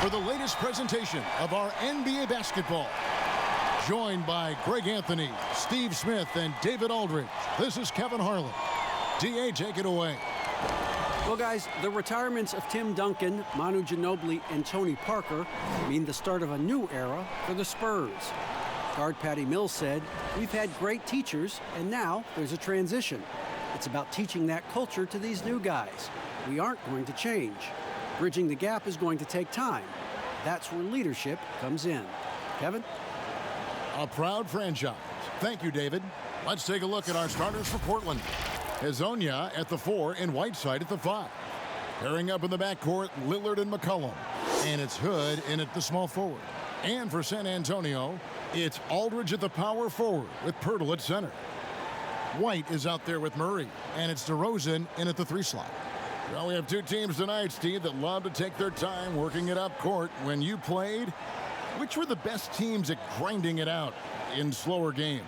for the latest presentation of our NBA basketball. Joined by Greg Anthony, Steve Smith, and David Aldridge, this is Kevin Harlan. DA, take it away. Well, guys, the retirements of Tim Duncan, Manu Ginobili, and Tony Parker mean the start of a new era for the Spurs. Guard Patty Mills said, "We've had great teachers, and now there's a transition. It's about teaching that culture to these new guys. We aren't going to change. Bridging the gap is going to take time. That's where leadership comes in." Kevin? A proud franchise. Thank you, David. Let's take a look at our starters for Portland. Hezonja at the 4 and Whiteside at the 5. Pairing up in the backcourt, Lillard and McCollum. And it's Hood in at the small forward. And for San Antonio, it's Aldridge at the power forward with Pirtle at center. White is out there with Murray, and it's DeRozan in at the 3 slot. Well, we have two teams tonight, Steve, that love to take their time working it up court. When you played, which were the best teams at grinding it out in slower games?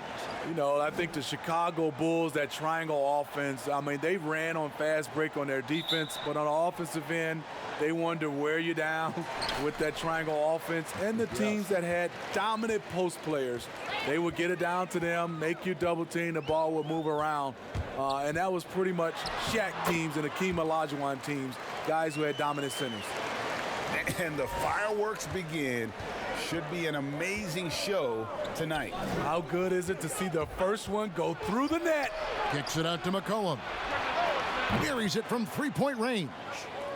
You know, I think the Chicago Bulls, that triangle offense, I mean, they ran on fast break on their defense, but on the offensive end, they wanted to wear you down with that triangle offense. And the teams that had dominant post players, they would get it down to them, make you double team, the ball would move around. And that was pretty much Shaq teams and Akeem Olajuwon teams, guys who had dominant centers. And the fireworks begin. Should be an amazing show tonight. How good is it to see the first one go through the net? Kicks it out to McCollum. Buries it from three-point range.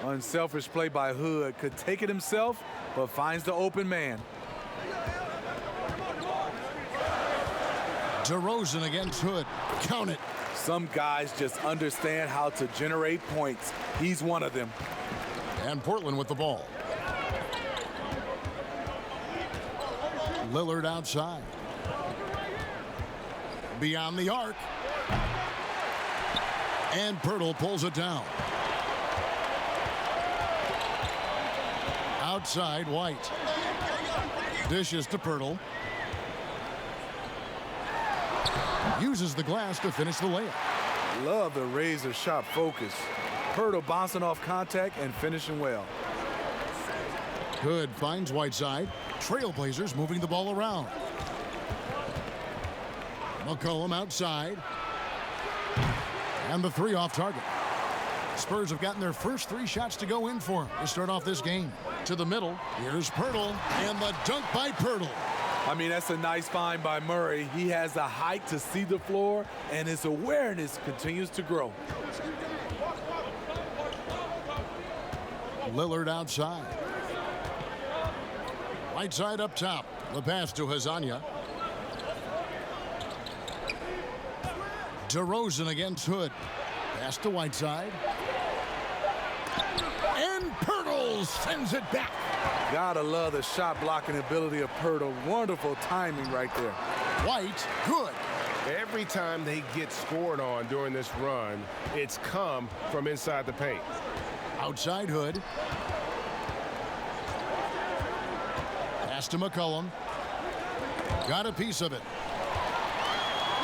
Unselfish play by Hood. Could take it himself, but finds the open man. DeRozan against Hood. Count it. Some guys just understand how to generate points. He's one of them. And Portland with the ball. Lillard outside. Beyond the arc. And Pirtle pulls it down. Outside, White. Dishes to Pirtle. Uses the glass to finish the layup. Love the razor sharp focus. Pirtle bouncing off contact and finishing well. Hood finds Whiteside. Trailblazers moving the ball around. McCollum outside. And the 3 off target. Spurs have gotten their first 3 shots to go in for him to start off this game. To the middle. Here's Pirtle. And the dunk by Pirtle. I mean, that's a nice find by Murray. He has the height to see the floor, and his awareness continues to grow. Lillard outside. Whiteside up top. The pass to Hezonja. DeRozan against Hood. Pass to Whiteside. And Pirtle sends it back. Gotta love the shot blocking ability of Pirtle. Wonderful timing right there. White, good. Every time they get scored on during this run, it's come from inside the paint. Outside Hood. Pass to McCollum. Got a piece of it.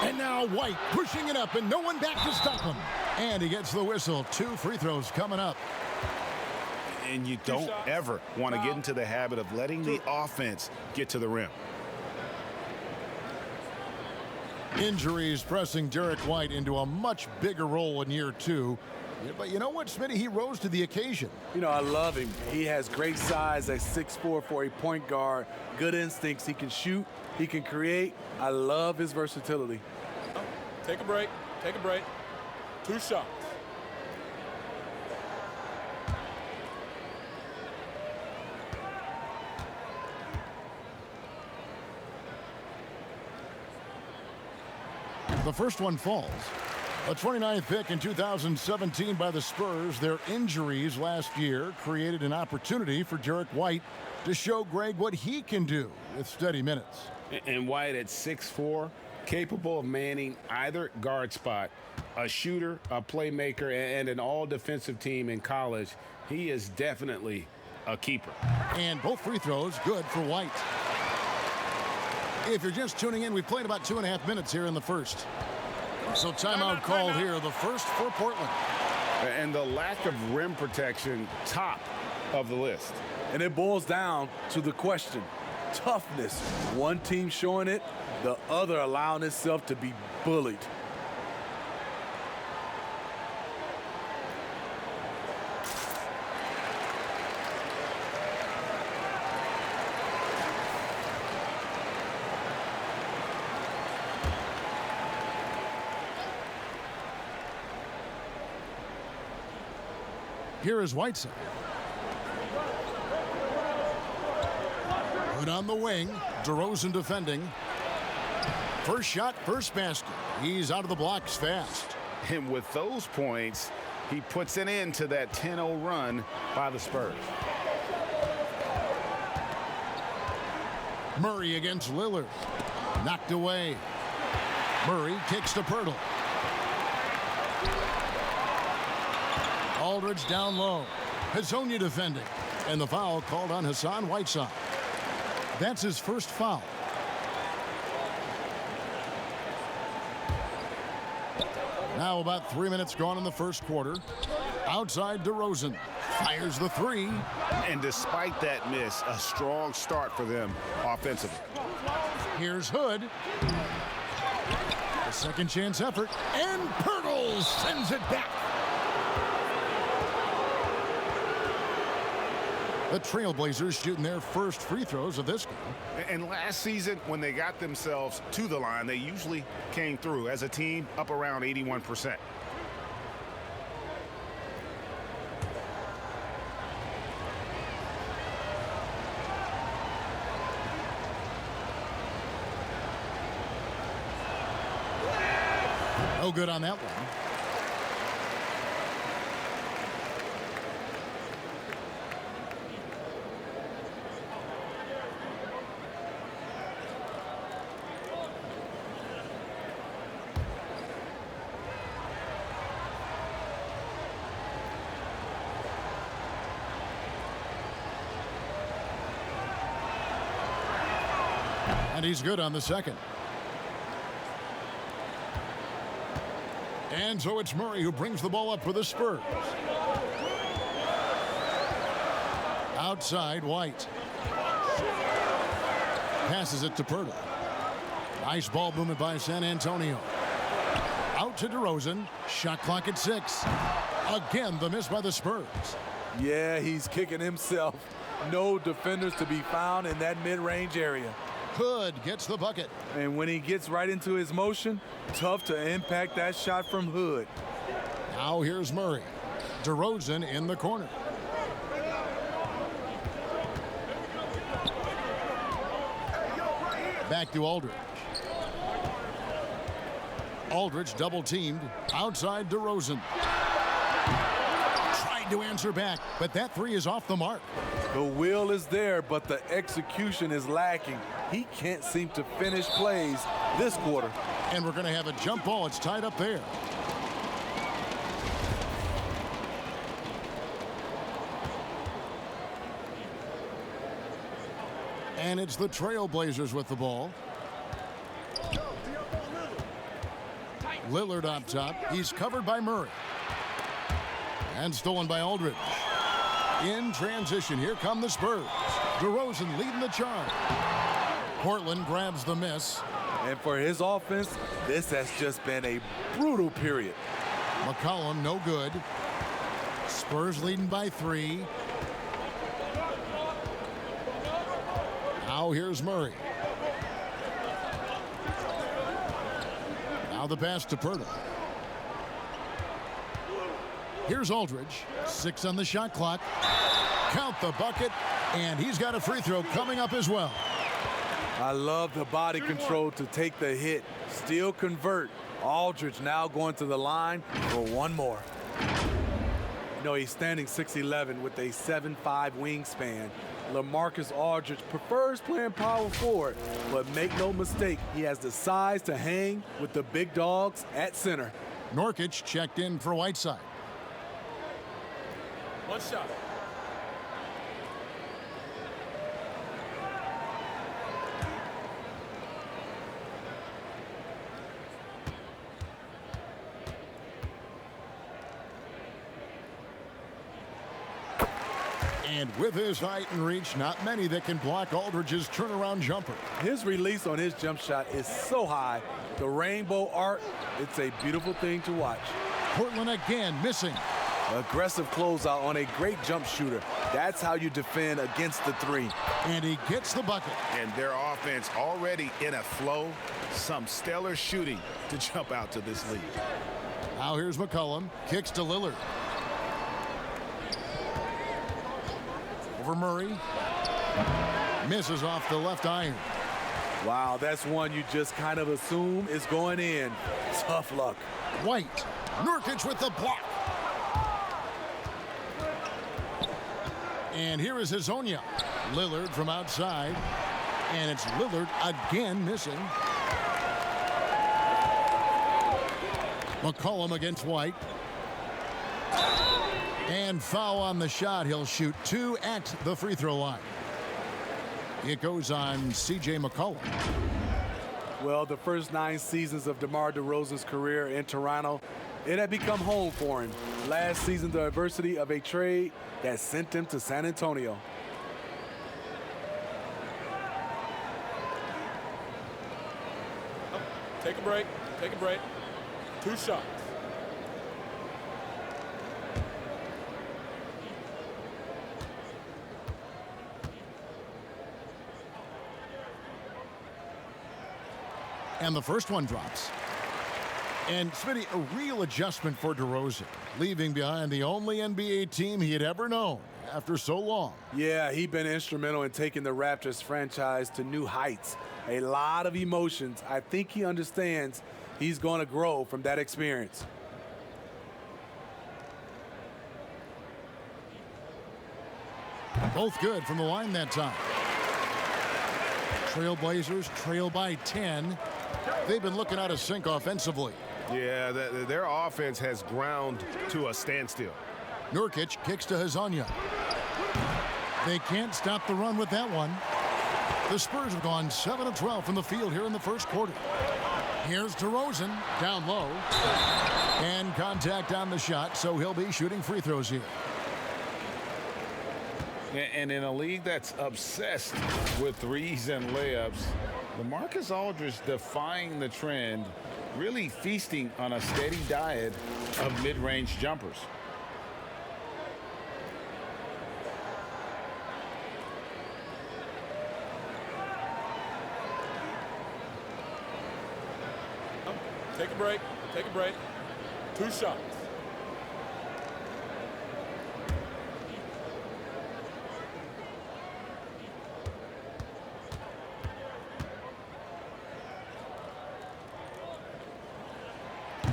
And now White pushing it up and no one back to stop him. And he gets the whistle. 2 free throws coming up. And you don't ever want to get into the habit of letting the offense get to the rim. Injuries pressing Derek White into a much bigger role in year 2. But you know what, Smitty? He rose to the occasion. You know, I love him. He has great size at 6'4" for a point guard. Good instincts. He can shoot. He can create. I love his versatility. Take a break. Take a break. 2 shots. The first one falls. A 29th pick in 2017 by the Spurs. Their injuries last year created an opportunity for Derek White to show Greg what he can do with steady minutes. And White at 6'4", capable of manning either guard spot, a shooter, a playmaker, and an all-defensive team in college. He is definitely a keeper. And both free throws good for White. If you're just tuning in, we've played about 2.5 minutes here in the first. So timeout called here, the first for Portland. And the lack of rim protection, top of the list. And it boils down to the question, toughness. One team showing it, the other allowing itself to be bullied. Here is Whiteside. Good on the wing. DeRozan defending. First shot, first basket. He's out of the blocks fast. And with those points, he puts an end to that 10-0 run by the Spurs. Murray against Lillard. Knocked away. Murray kicks to Pirtle. Aldridge down low. Hezonja defending. And the foul called on Hassan Whiteside. That's his first foul. Now about 3 minutes gone in the first quarter. Outside DeRozan. Fires the three. And despite that miss, a strong start for them offensively. Here's Hood. A second chance effort. And Pirtle sends it back. The Trailblazers shooting their first free throws of this game. And last season, when they got themselves to the line, they usually came through as a team up around 81%. No good on that one. And he's good on the second. And so it's Murray who brings the ball up for the Spurs. Outside, White. Passes it to Pirtle. Nice ball movement by San Antonio. Out to DeRozan. Shot clock at 6. Again, the miss by the Spurs. Yeah, he's kicking himself. No defenders to be found in that mid-range area. Hood gets the bucket. And when he gets right into his motion, tough to impact that shot from Hood. Now here's Murray. DeRozan in the corner. Back to Aldridge. Aldridge double teamed. Outside DeRozan. Tried to answer back, but that three is off the mark. The will is there, but the execution is lacking. He can't seem to finish plays this quarter. And we're going to have a jump ball. It's tied up there. And it's the Trailblazers with the ball. Lillard up top. He's covered by Murray. And stolen by Aldridge. In transition, here come the Spurs. DeRozan leading the charge. Portland grabs the miss. And for his offense, this has just been a brutal period. McCollum, no good. Spurs leading by 3. Now here's Murray. Now the pass to Pirtle. Here's Aldridge. 6 on the shot clock. Count the bucket. And he's got a free throw coming up as well. I love the body control to take the hit. Still convert. Aldridge now going to the line for one more. You know, he's standing 6'11" with a 7'5" wingspan. LaMarcus Aldridge prefers playing power forward, but make no mistake, he has the size to hang with the big dogs at center. Nurkic checked in for Whiteside. One shot. And with his height and reach, not many that can block Aldridge's turnaround jumper. His release on his jump shot is so high. The rainbow arc, it's a beautiful thing to watch. Portland again missing. Aggressive closeout on a great jump shooter. That's how you defend against the three. And he gets the bucket. And their offense already in a flow. Some stellar shooting to jump out to this lead. Now here's McCollum. Kicks to Lillard. Over Murray. Misses off the left iron. Wow, that's one you just kind of assume is going in. Tough luck. White. Nurkic with the block. And here is Hazonia. Lillard from outside. And it's Lillard again missing. McCollum against White. And foul on the shot. He'll shoot 2 at the free throw line. It goes on C.J. McCollum. Well, the first 9 seasons of DeMar DeRozan's career in Toronto, it had become home for him. Last season, the adversity of a trade that sent him to San Antonio. Take a break. Take a break. 2 shots. And the first one drops. And Smitty, a real adjustment for DeRozan, leaving behind the only NBA team he had ever known after so long. Yeah, he's been instrumental in taking the Raptors franchise to new heights. A lot of emotions. I think he understands he's going to grow from that experience. Both good from the line that time. Trailblazers trail by 10. They've been looking out of sync offensively. Yeah, their offense has ground to a standstill. Nurkic kicks to Hazonia. They can't stop the run with that one. The Spurs have gone 7 of 12 from the field here in the first quarter. Here's DeRozan down low. And contact on the shot, so he'll be shooting free throws here. And in a league that's obsessed with threes and layups, LaMarcus Aldridge defying the trend, really feasting on a steady diet of mid-range jumpers. Take a break. Take a break. 2 shots.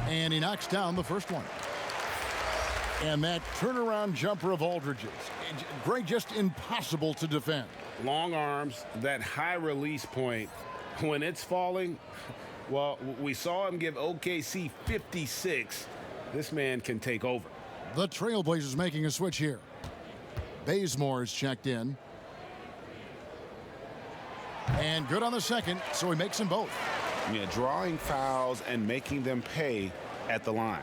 And he knocks down the first one. And that turnaround jumper of Aldridge's, Greg, just impossible to defend. Long arms, that high release point, when it's falling, well, we saw him give OKC 56. This man can take over. The Trailblazers making a switch here. Bazemore is checked in. And good on the second, so he makes them both. Yeah, drawing fouls and making them pay at the line.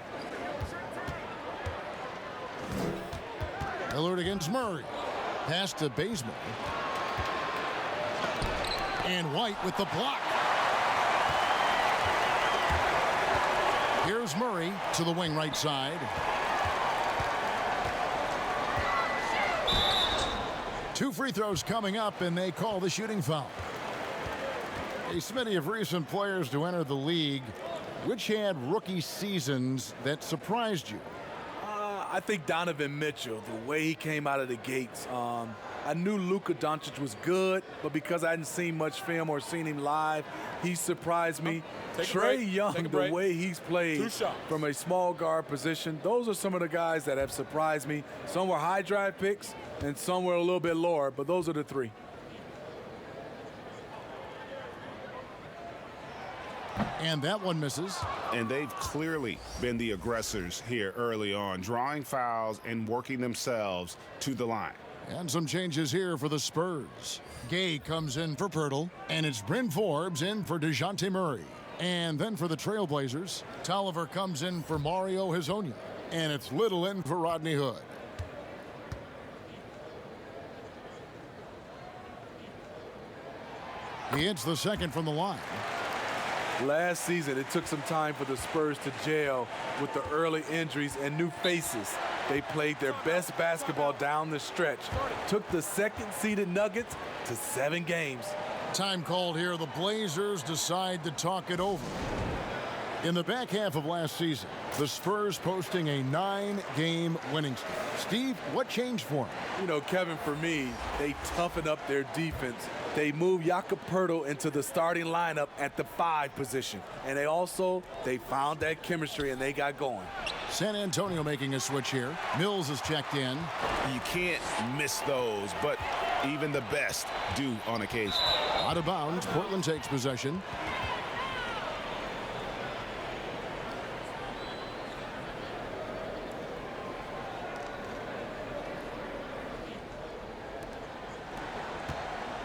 Lillard against Murray. Pass to Bazemore. And White with the block. Here's Murray to the wing right side. Two free throws coming up, and they call the shooting foul. A Smitty of recent players to enter the league, which had rookie seasons that surprised you? I think Donovan Mitchell, the way he came out of the gates. I knew Luka Doncic was good, but because I hadn't seen much film or seen him live, he surprised me. Trae Young, the way he's played from a small guard position, those are some of the guys that have surprised me. Some were high drive picks, and some were a little bit lower, but those are the three. And that one misses. And they've clearly been the aggressors here early on, drawing fouls and working themselves to the line. And some changes here for the Spurs. Gay comes in for Pirtle, and it's Bryn Forbes in for DeJounte Murray. And then for the Trailblazers, Tolliver comes in for Mario Hazonia, and it's Little in for Rodney Hood. He hits the second from the line. Last season, it took some time for the Spurs to gel with the early injuries and new faces. They played their best basketball down the stretch. Took the second-seeded Nuggets to 7 games. Time called here. The Blazers decide to talk it over. In the back half of last season, the Spurs posting a 9-game winning streak. Steve, what changed for them? You know, Kevin, for me, they toughened up their defense. They moved Jakob Poeltl into the starting lineup at the 5 position. And they found that chemistry and they got going. San Antonio making a switch here. Mills is checked in. You can't miss those, but even the best do on occasion. Out of bounds, Portland takes possession.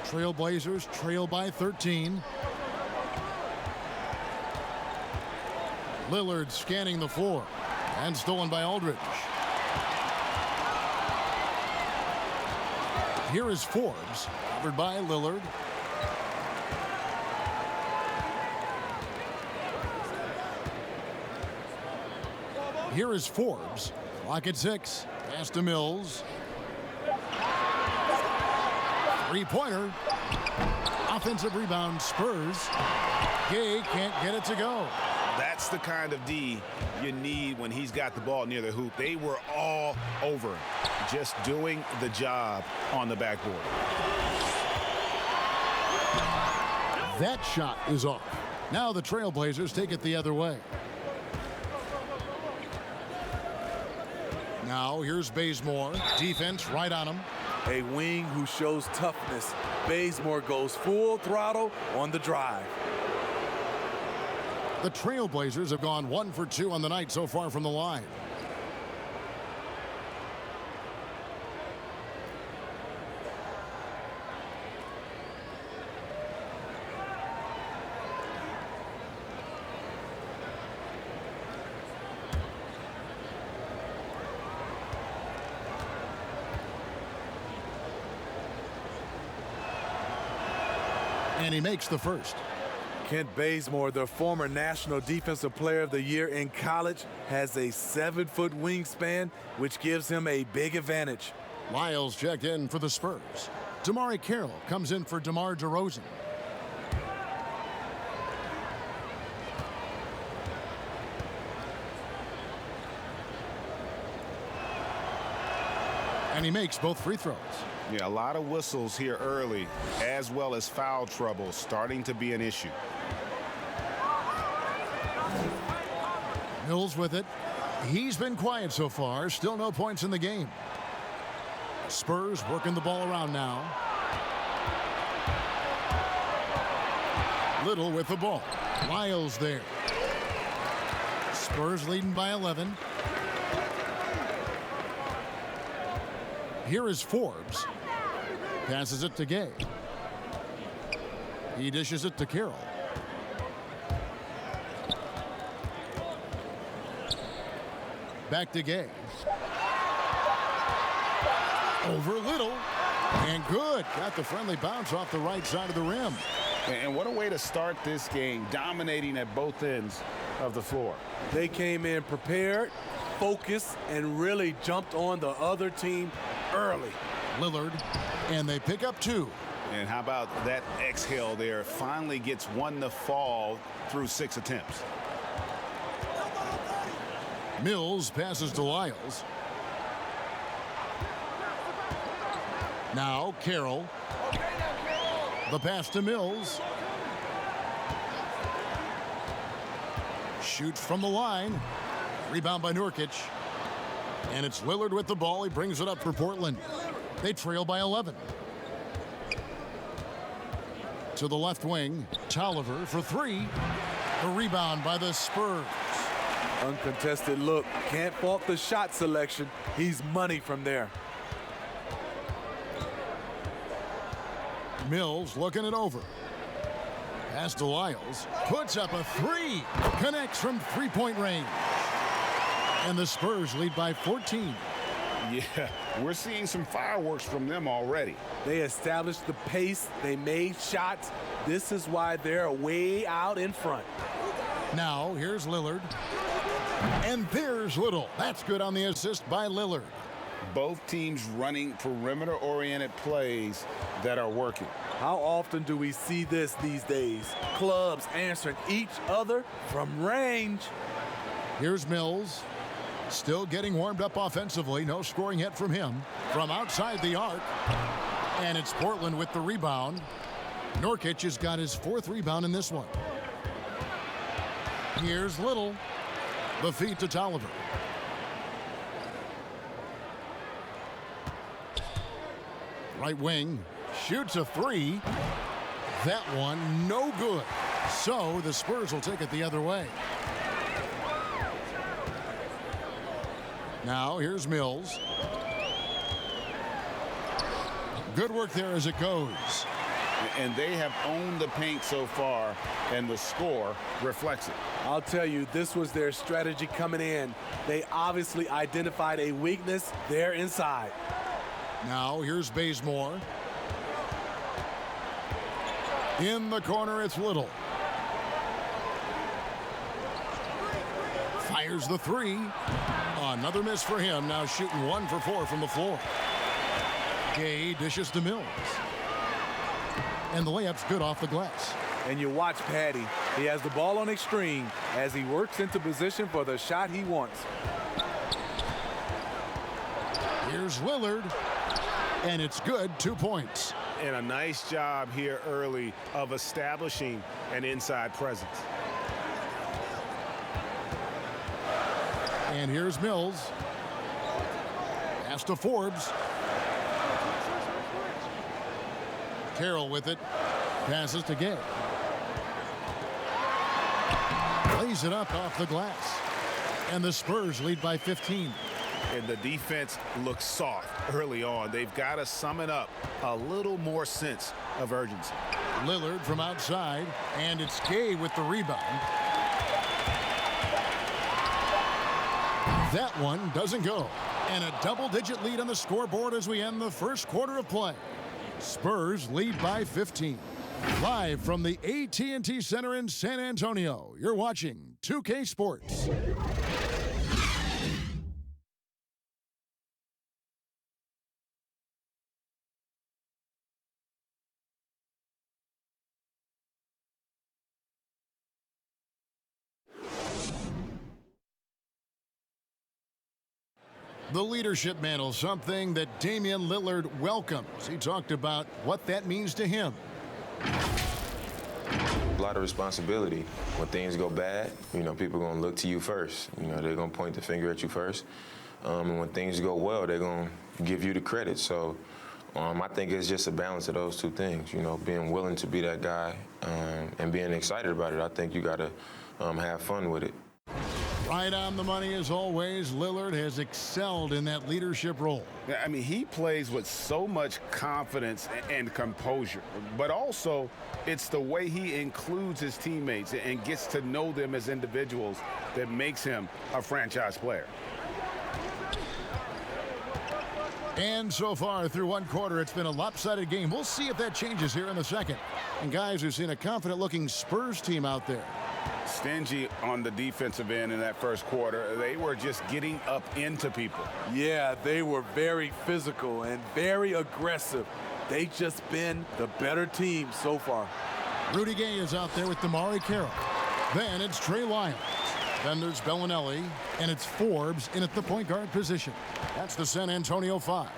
Trailblazers trail by 13. Lillard scanning the floor and stolen by Aldridge. Here is Forbes, covered by Lillard. Here is Forbes. Clock at 6. Pass to Mills. Three-pointer. Offensive rebound, Spurs. Gay can't get it to go. That's the kind of D you need when he's got the ball near the hoop. They were all over him, just doing the job on the backboard. That shot is off. Now the Trailblazers take it the other way. Now here's Bazemore. Defense right on him. A wing who shows toughness. Bazemore goes full throttle on the drive. The Trailblazers have gone 1 for 2 on the night so far from the line. And he makes the first. Kent Bazemore, the former National Defensive Player of the Year in college, has a 7-foot wingspan, which gives him a big advantage. Lyles checked in for the Spurs. DeMar Carroll comes in for DeMar DeRozan. And he makes both free throws. Yeah, a lot of whistles here early, as well as foul trouble starting to be an issue. Mills with it. He's been quiet so far. Still no points in the game. Spurs working the ball around now. Little with the ball. Lyles there. Spurs leading by 11. Here is Forbes. Passes it to Gay. He dishes it to Carroll. Back to Gay. Over Little. And good. Got the friendly bounce off the right side of the rim. And what a way to start this game, dominating at both ends of the floor. They came in prepared, focused, and really jumped on the other team early. Lillard, and they pick up 2. And how about that exhale there? Finally gets one to fall through 6 attempts. Mills passes to Lyles. Now Carroll. The pass to Mills. Shoots from the line. Rebound by Nurkic. And it's Lillard with the ball. He brings it up for Portland. They trail by 11. To the left wing, Tolliver for 3. The rebound by the Spurs. Uncontested look. Can't fault the shot selection. He's money from there. Mills looking it over. Pass to Lyles. Puts up a 3. Connects from 3-point range. And the Spurs lead by 14. Yeah, we're seeing some fireworks from them already. They established the pace. They made shots. This is why they're way out in front. Now, here's Lillard. And there's Little. That's good on the assist by Lillard. Both teams running perimeter-oriented plays that are working. How often do we see this these days? Clubs answering each other from range. Here's Mills. Still getting warmed up offensively. No scoring yet from him. From outside the arc. And it's Portland with the rebound. Nurkic has got his 4th rebound in this one. Here's Little. The feed to Tolliver. Right wing. Shoots a 3. That one no good. So the Spurs will take it the other way. Now here's Mills. Good work there as it goes. And they have owned the paint so far, and the score reflects it. I'll tell you, this was their strategy coming in. They obviously identified a weakness there inside. Now here's Bazemore. In the corner, it's Little. Fires the 3. Another miss for him. Now shooting 1 for 4 from the floor. Gay dishes to Mills. And the layup's good off the glass. And you watch Patty. He has the ball on extreme as he works into position for the shot he wants. Here's Lillard. And it's good. 2 points. And a nice job here early of establishing an inside presence. And here's Mills. Pass to Forbes. Carroll with it. Passes to Gay. Lays it up off the glass. And the Spurs lead by 15. And the defense looks soft early on. They've got to sum it up. A little more sense of urgency. Lillard from outside. And it's Gay with the rebound. That one doesn't go. And a double-digit lead on the scoreboard as we end the first quarter of play. Spurs lead by 15. Live from the AT&T Center in San Antonio, you're watching 2K Sports. The leadership mantle, something that Damian Lillard welcomes. He talked about what that means to him. A lot of responsibility. When things go bad, people are going to look to you first. They're going to point the finger at you first. And when things go well, they're going to give you the credit. So I think it's just a balance of those two things, being willing to be that guy and being excited about it. I think you got to have fun with it. Right on the money as always. Lillard has excelled in that leadership role. I mean, he plays with so much confidence and composure, but also it's the way he includes his teammates and gets to know them as individuals that makes him a franchise player. And so far through one quarter, it's been a lopsided game. We'll see if that changes here in the second. And guys, we've seen a confident-looking Spurs team out there. Stingy on the defensive end in that first quarter. They were just getting up into people. Yeah, they were very physical and very aggressive. They just been the better team so far. Rudy Gay is out there with Damari Carroll. Then it's Trey Lyons. Then there's Bellinelli, and it's Forbes in at the point guard position. That's the San Antonio 5.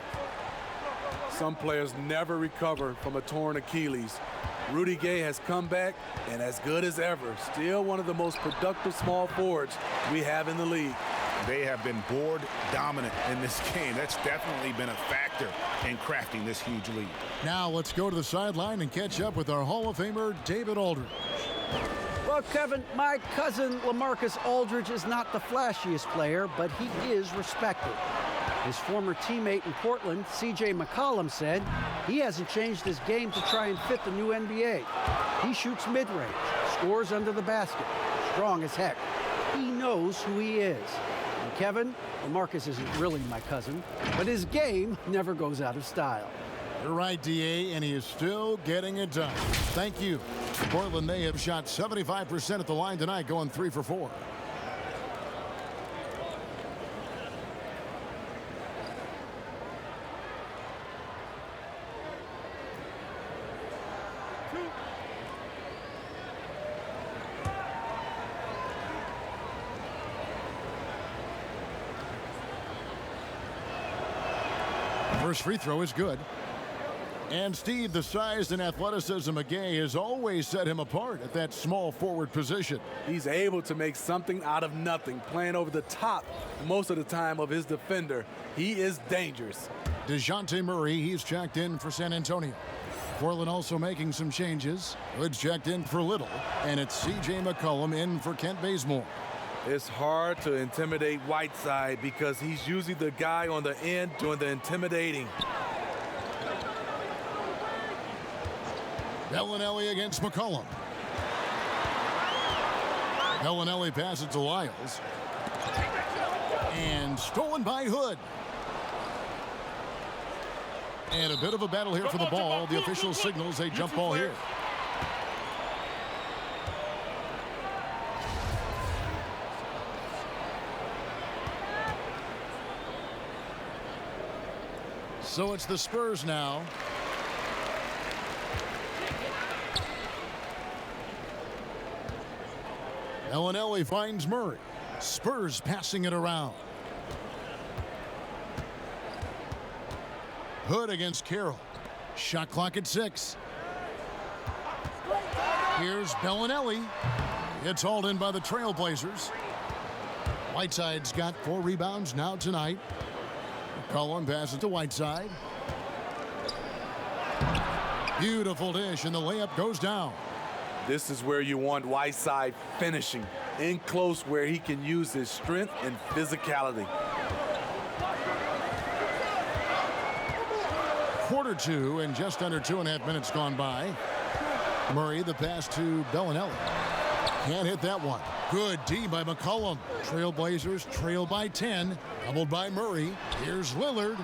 Some players never recover from a torn Achilles. Rudy Gay has come back and as good as ever. Still one of the most productive small forwards we have in the league. They have been board dominant in this game. That's definitely been a factor in crafting this huge lead. Now let's go to the sideline and catch up with our Hall of Famer, David Aldridge. Well, Kevin, my cousin LaMarcus Aldridge is not the flashiest player, but he is respected. His former teammate in Portland, C.J. McCollum, said he hasn't changed his game to try and fit the new NBA. He shoots mid-range, scores under the basket, strong as heck. He knows who he is. And Kevin, Marcus isn't really my cousin, but his game never goes out of style. You're right, D.A., and he is still getting it done. Thank you. Portland, they have shot 75% at the line tonight, going 3 for 4. First free throw is good. And Steve, the size and athleticism of Gay has always set him apart at that small forward position. He's able to make something out of nothing, playing over the top most of the time of his defender. He is dangerous. DeJounte Murray, he's checked in for San Antonio. Portland also making some changes. Hood's checked in for Little, and it's C.J. McCollum in for Kent Bazemore. It's hard to intimidate Whiteside because he's usually the guy on the end doing the intimidating. Bellinelli against McCollum. Bellinelli passes to Lyles. And stolen by Hood. And a bit of a battle here for the ball. The official signals a jump ball here. So it's the Spurs now. Bellinelli finds Murray. Spurs passing it around. Hood against Carroll. Shot clock at 6. Here's Bellinelli. It's hauled in by the Trailblazers. Whiteside's got 4 rebounds now tonight. McCollum passes to Whiteside. Beautiful dish, and the layup goes down. This is where you want Whiteside finishing, in close where he can use his strength and physicality. Quarter 2 and just under 2.5 minutes gone by. Murray, the pass to Bellinelli. Can't hit that one. Good D by McCollum. Trailblazers trail by 10. Doubled by Murray. Here's Lillard.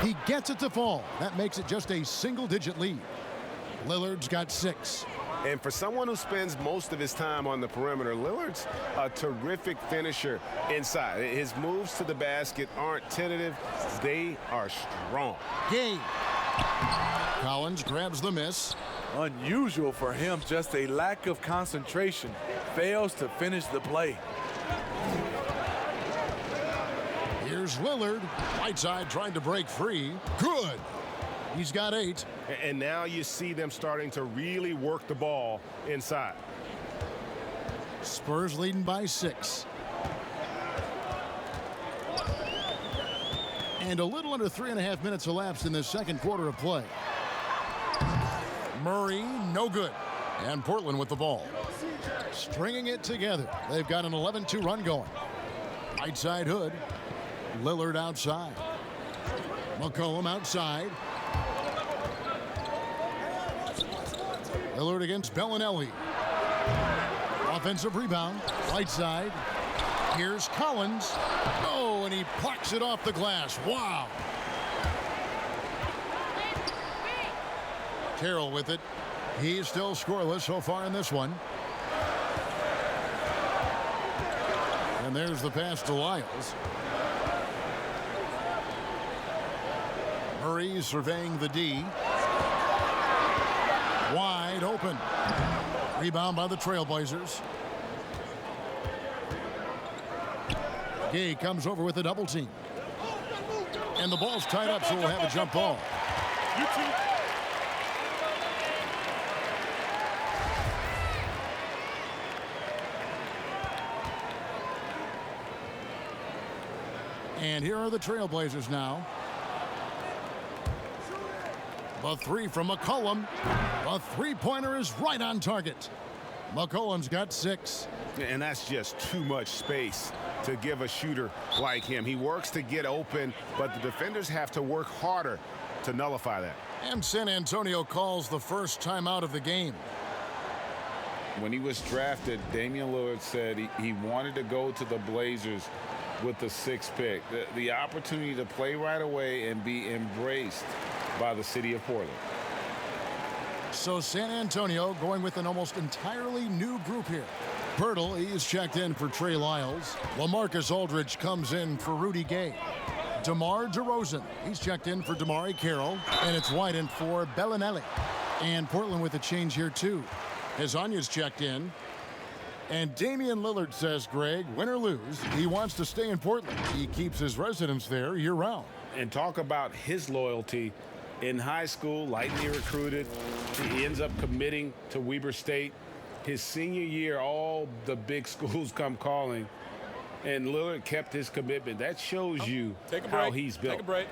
He gets it to fall. That makes it just a single-digit lead. Lillard's got 6. And for someone who spends most of his time on the perimeter, Lillard's a terrific finisher inside. His moves to the basket aren't tentative. They are strong. Game. Collins grabs the miss. Unusual for him, just a lack of concentration. Fails to finish the play. Here's Lillard. Whiteside trying to break free. Good. He's got 8. And now you see them starting to really work the ball inside. Spurs leading by 6. And a little under 3.5 minutes elapsed in the second quarter of play. Murray, no good. And Portland with the ball. Stringing it together. They've got an 11-2 run going. Whiteside, Hood. Lillard outside. McCollum outside. Lillard against Bellinelli. Offensive rebound. Whiteside. Here's Collins. Oh, and he plucks it off the glass. Wow. Carroll with it. He's still scoreless so far in this one. And there's the pass to Lyles. Murray surveying the D. Wide open. Rebound by the Trailblazers. Gay comes over with a double team. And the ball's tied up, so we'll have a jump ball. And here are the Trailblazers now. The 3 from McCollum. The three-pointer is right on target. McCollum's got 6. And that's just too much space to give a shooter like him. He works to get open, but the defenders have to work harder to nullify that. And San Antonio calls the first timeout of the game. When he was drafted, Damian Lillard said he wanted to go to the Blazers with the 6th pick. The opportunity to play right away and be embraced by the city of Portland. So San Antonio going with an almost entirely new group here. Pirtle, he's checked in for Trey Lyles. LaMarcus Aldridge comes in for Rudy Gay. DeMar DeRozan, he's checked in for DeMar Carroll. And it's Whiten for Bellinelli. And Portland with a change here too. Hezonja's checked in. And Damian Lillard says, Greg, win or lose, he wants to stay in Portland. He keeps his residence there year-round. And talk about his loyalty. In high school, lightly recruited, he ends up committing to Weber State. His senior year, all the big schools come calling, and Lillard kept his commitment. That shows you how he's built. Take a break.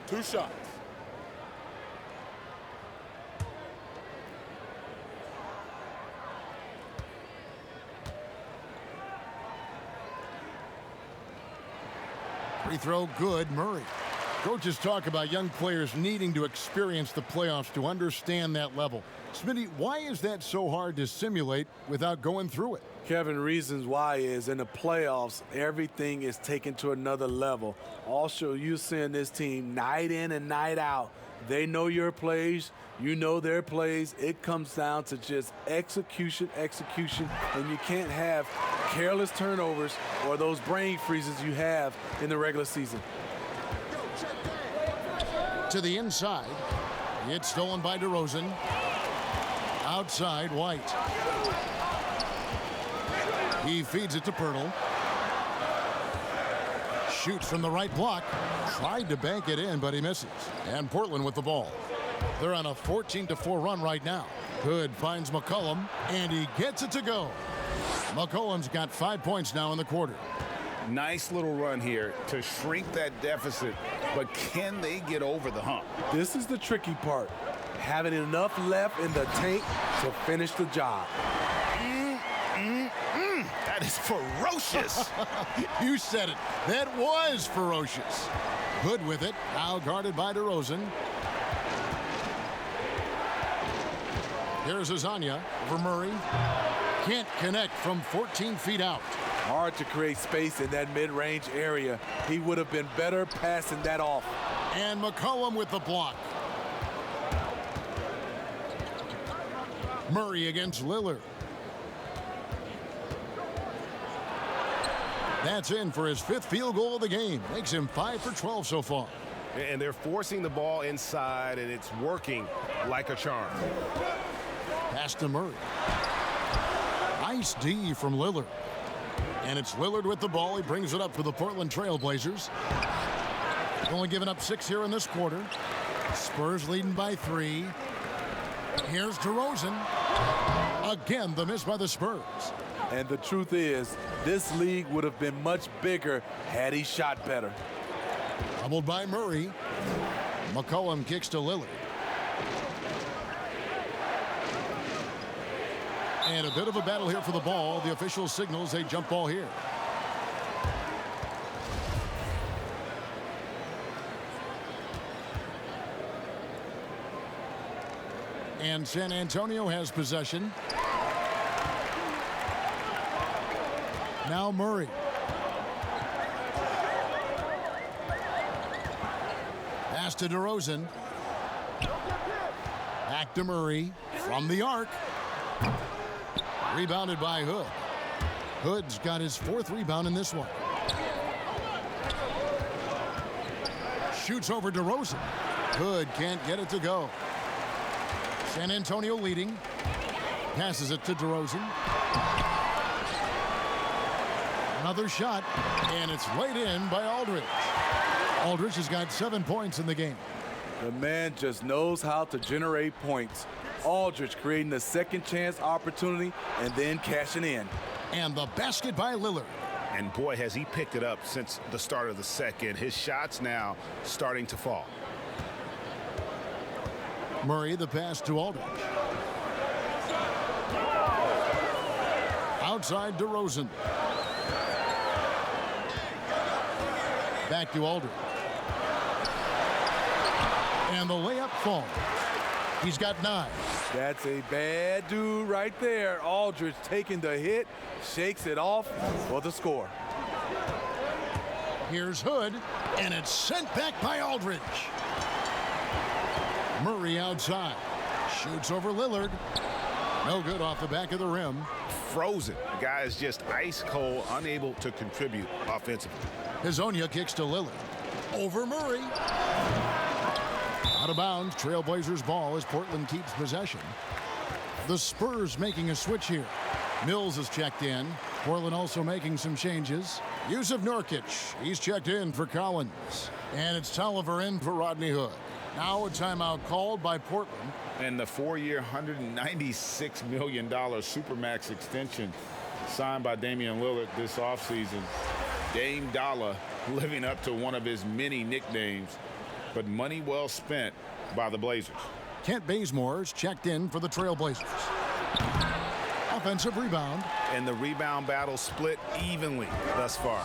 2 shots. Free throw good, Murray. Coaches talk about young players needing to experience the playoffs to understand that level. Smitty, why is that so hard to simulate without going through it? Kevin, reasons why is in the playoffs, everything is taken to another level. Also, you're seeing this team night in and night out. They know your plays. You know their plays. It comes down to just execution, and you can't have careless turnovers or those brain freezes you have in the regular season. To the inside. It's stolen by DeRozan. Outside, White. He feeds it to Pirtle. Shoots from the right block. Tried to bank it in, but he misses. And Portland with the ball. They're on a 14-4 run right now. Hood finds McCollum, and he gets it to go. McCollum's got 5 points now in the quarter. Nice little run here to shrink that deficit, but can they get over the hump? This is the tricky part. Having enough left in the tank to finish the job. That is ferocious. You said it. That was ferocious. Hood with it. Now guarded by DeRozan. Here's Hezonja for Murray. Can't connect from 14 feet out. Hard to create space in that mid-range area. He would have been better passing that off. And McCollum with the block. Murray against Lillard. That's in for his 5th field goal of the game. Makes him 5 for 12 so far. And they're forcing the ball inside, and it's working like a charm. Pass to Murray. Nice D from Lillard. And it's Lillard with the ball. He brings it up for the Portland Trail Blazers. Only giving up 6 here in this quarter. Spurs leading by 3. Here's DeRozan. Again, the miss by the Spurs. And the truth is, this league would have been much bigger had he shot better. Doubled by Murray. McCollum kicks to Lillard. And a bit of a battle here for the ball. The official signals a jump ball here. And San Antonio has possession. Now Murray. Pass to DeRozan. Back to Murray from the arc. Rebounded by Hood. Hood's got his 4th rebound in this one. Shoots over DeRozan. Hood can't get it to go. San Antonio leading. Passes it to DeRozan. Another shot, and it's laid in by Aldridge. Aldridge has got 7 points in the game. The man just knows how to generate points. Aldridge creating a second chance opportunity and then cashing in. And the basket by Lillard. And boy, has he picked it up since the start of the second. His shots now starting to fall. Murray, the pass to Aldridge. Outside DeRozan. Back to Aldridge. And the layup falls. He's got 9. That's a bad dude right there. Aldridge taking the hit, shakes it off for the score. Here's Hood, and it's sent back by Aldridge. Murray outside. Shoots over Lillard. No good off the back of the rim. Frozen. The guy is just ice cold, unable to contribute offensively. Hazonia kicks to Lillard. Over Murray. Out of bounds. Trailblazers ball as Portland keeps possession. The Spurs making a switch here. Mills is checked in. Portland also making some changes. Yusuf Nurkic. He's checked in for Collins. And it's Tolliver in for Rodney Hood. Now a timeout called by Portland. And the 4-year, $196 million Supermax extension signed by Damian Lillard this offseason. Dame Dollar living up to one of his many nicknames, but money well spent by the Blazers. Kent Bazemore's checked in for the Trailblazers. Offensive rebound. And the rebound battle split evenly thus far.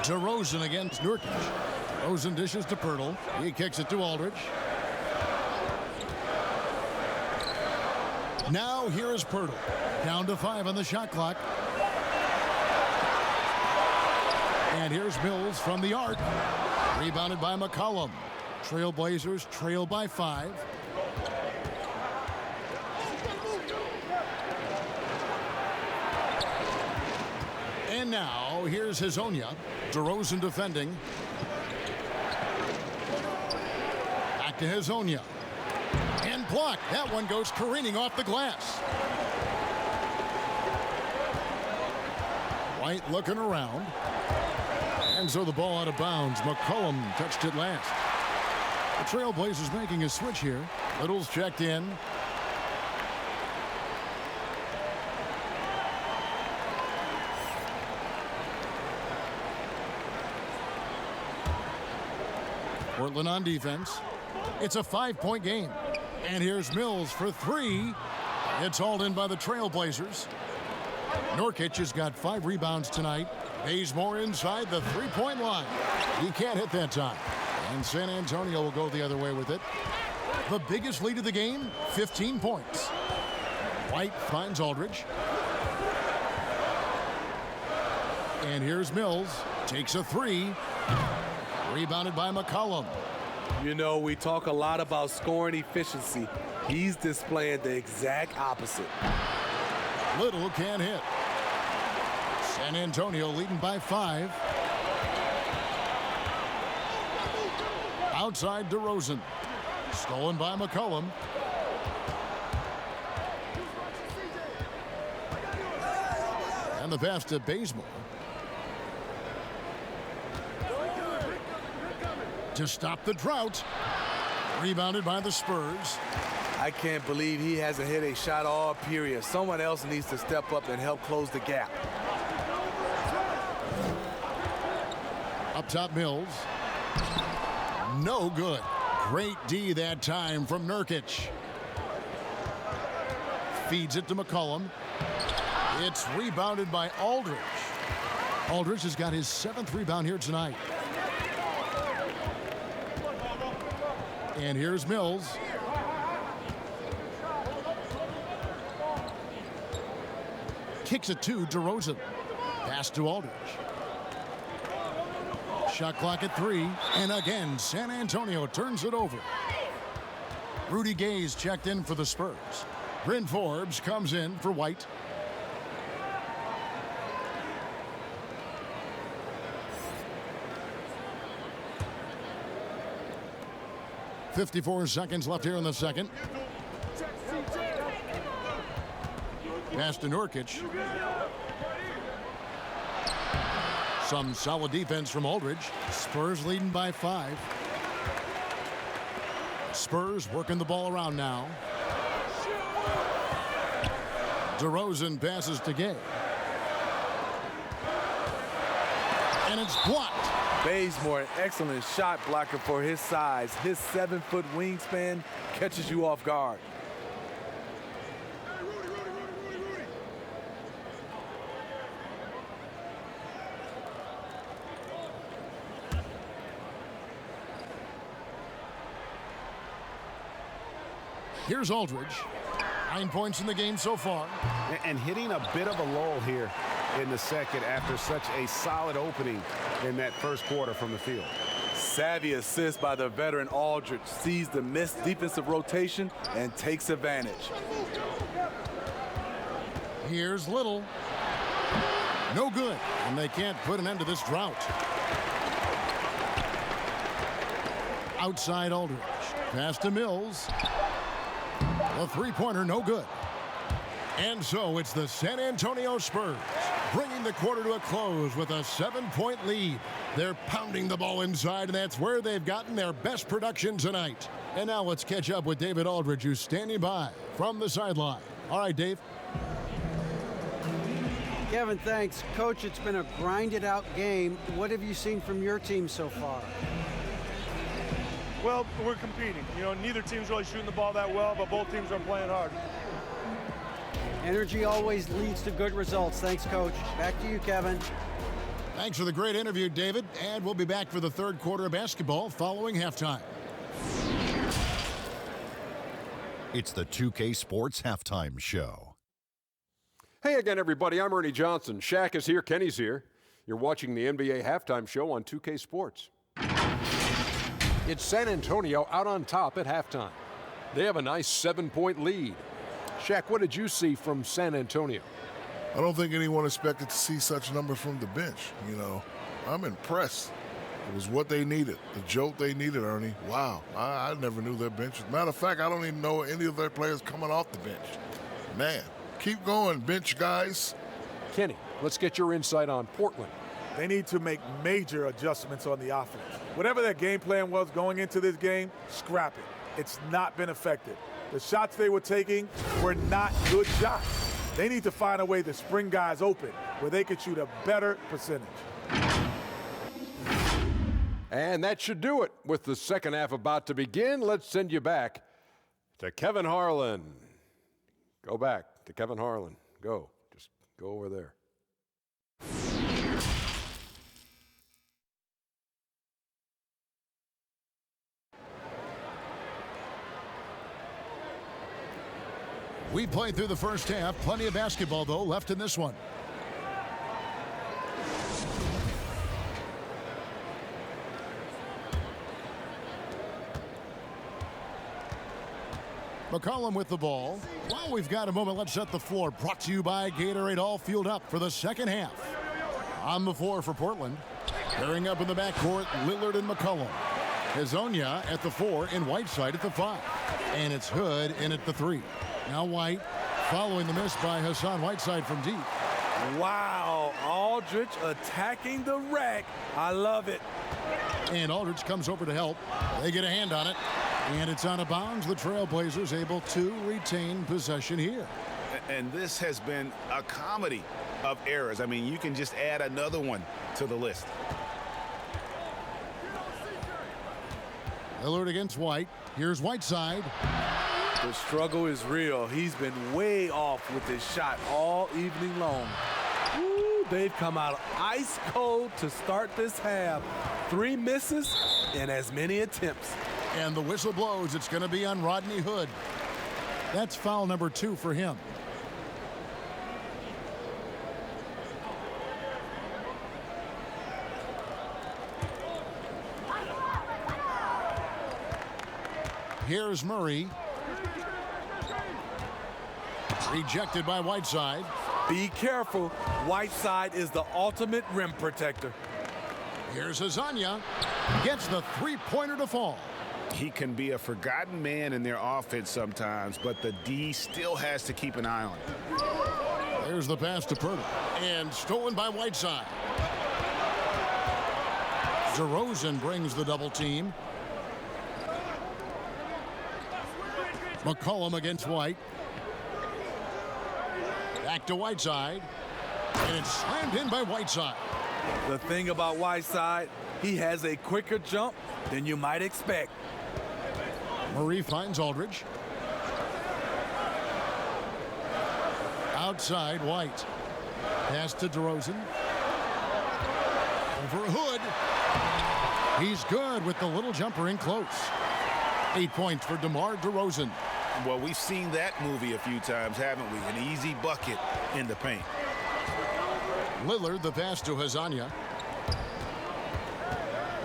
DeRozan against Nurkic. DeRozan dishes to Pirtle. He kicks it to Aldridge. Now here is Pirtle. Down to 5 on the shot clock. And here's Mills from the arc. Rebounded by McCollum. Trailblazers trail by 5. And now here's Hazonia. DeRozan defending. Back to Hazonia. And blocked. That one goes careening off the glass. White looking around. And so the ball out of bounds. McCollum touched it last. The Trailblazers making a switch here. Little's checked in. Portland on defense. It's a 5-point game. And here's Mills for 3. It's hauled in by the Trailblazers. Nurkic has got 5 rebounds tonight. Bazemore inside the 3-point line. He can't hit that time. And San Antonio will go the other way with it. The biggest lead of the game, 15 points. White finds Aldridge. And here's Mills. Takes a 3. Rebounded by McCollum. You know, we talk a lot about scoring efficiency. He's displaying the exact opposite. Little can't hit. San Antonio leading by 5. Outside DeRozan. Stolen by McCollum. And the pass to Bazemore. To stop the drought. Rebounded by the Spurs. I can't believe he hasn't hit a shot all period. Someone else needs to step up and help close the gap. Up top, Mills. No good. Great D that time from Nurkic. Feeds it to McCollum. It's rebounded by Aldridge. Aldridge has got his 7th rebound here tonight. And here's Mills. Kicks it to DeRozan. Pass to Aldridge. Shot clock at 3. And again, San Antonio turns it over. Rudy Gay's checked in for the Spurs. Bryn Forbes comes in for White. .54 seconds left here in the second. Pass to Nurkic. Some solid defense from Aldridge. Spurs leading by 5. Spurs working the ball around now. DeRozan passes to Gay. And it's blocked. Bazemore, an excellent shot blocker for his size. His 7-foot wingspan catches you off guard. Here's Aldridge. 9 points in the game so far. And hitting a bit of a lull here. in the second after such a solid opening in that first quarter from the field. Savvy assist by the veteran Aldridge, sees the missed defensive rotation and takes advantage. Here's Little. No good, and they can't put an end to this drought. Outside Aldridge. Pass to Mills. The three-pointer, no good. And so it's the San Antonio Spurs bringing the quarter to a close with a 7-point lead. They're pounding the ball inside, and that's where they've gotten their best production tonight. And now let's catch up with David Aldridge, who's standing by from the sideline. All right, Dave. Kevin, thanks. Coach, it's been a grinded-out game. What have you seen from your team so far? Well, we're competing. You know, neither team's really shooting the ball that well, but both teams are playing hard. Energy always leads to good results. Thanks, Coach. Back to you, Kevin. Thanks for the great interview, David. And we'll be back for the third quarter of basketball following halftime. It's the 2K Sports Halftime Show. Hey again, everybody. I'm Ernie Johnson. Shaq is here. Kenny's here. You're watching the NBA Halftime Show on 2K Sports. It's San Antonio out on top at halftime. They have a nice 7-point lead. Shaq, what did you see from San Antonio? I don't think anyone expected to see such numbers from the bench. You know, I'm impressed. It was what they needed, the jolt they needed, Ernie. Wow, I never knew their bench. As a matter of fact, I don't even know any of their players coming off the bench. Man, keep going, bench guys. Kenny, let's get your insight on Portland. They need to make major adjustments on the offense. Whatever their game plan was going into this game, scrap it. It's not been effective. The shots they were taking were not good shots. They need to find a way to spring guys open where they could shoot a better percentage. And that should do it. With the second half about to begin, let's send you back to Kevin Harlan. Go back to Kevin Harlan. Go. Just go over there. We played through the first half. Plenty of basketball, though, left in this one. McCollum with the ball. While we've got a moment, let's set the floor. Brought to you by Gatorade, all fueled up for the second half. On the floor for Portland. Pairing up in the backcourt, Lillard and McCollum. Hezonja at the 4 and Whiteside at the 5. And it's Hood in at the 3. Now White, following the miss by Hassan Whiteside from deep. Wow, Aldridge attacking the rack. I love it. And Aldridge comes over to help. They get a hand on it. And it's out of bounds. The Trailblazers able to retain possession here. And this has been a comedy of errors. I mean, you can just add another one to the list. Lillard against White. Here's Whiteside. The struggle is real. He's been way off with his shot all evening long. Woo, they've come out ice cold to start this half. 3 misses and as many attempts. And the whistle blows. It's going to be on Rodney Hood. That's foul number 2 for him. Here's Murray. Rejected by Whiteside. Be careful. Whiteside is the ultimate rim protector. Here's Hezonja. Gets the three-pointer to fall. He can be a forgotten man in their offense sometimes, but the D still has to keep an eye on him. There's the pass to Purtle. And stolen by Whiteside. DeRozan brings the double team. McCollum against White. Back to Whiteside. And it's slammed in by Whiteside. The thing about Whiteside, he has a quicker jump than you might expect. Murray finds Aldridge. Outside, White. Pass to DeRozan. Over Hood. He's good with the little jumper in close. 8 points for DeMar DeRozan. Well, we've seen that movie a few times, haven't we? An easy bucket in the paint. Lillard, the pass to Hezonja.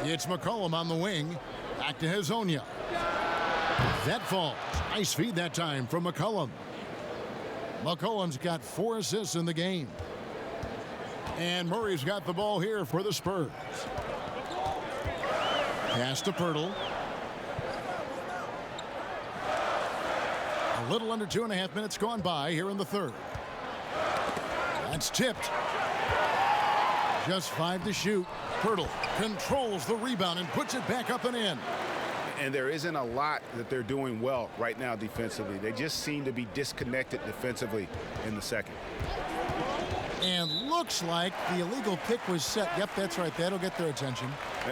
It's McCollum on the wing. Back to Hezonja. That falls. Nice feed that time from McCollum. McCollum's got 4 assists in the game. And Murray's got the ball here for the Spurs. Pass to Pirtle. A little under 2.5 minutes gone by here in the third. That's tipped. Just 5 to shoot. Pirtle controls the rebound and puts it back up and in. And there isn't a lot that they're doing well right now defensively. They just seem to be disconnected defensively in the second. And looks like the illegal kick was set. Yep, that's right. That'll get their attention.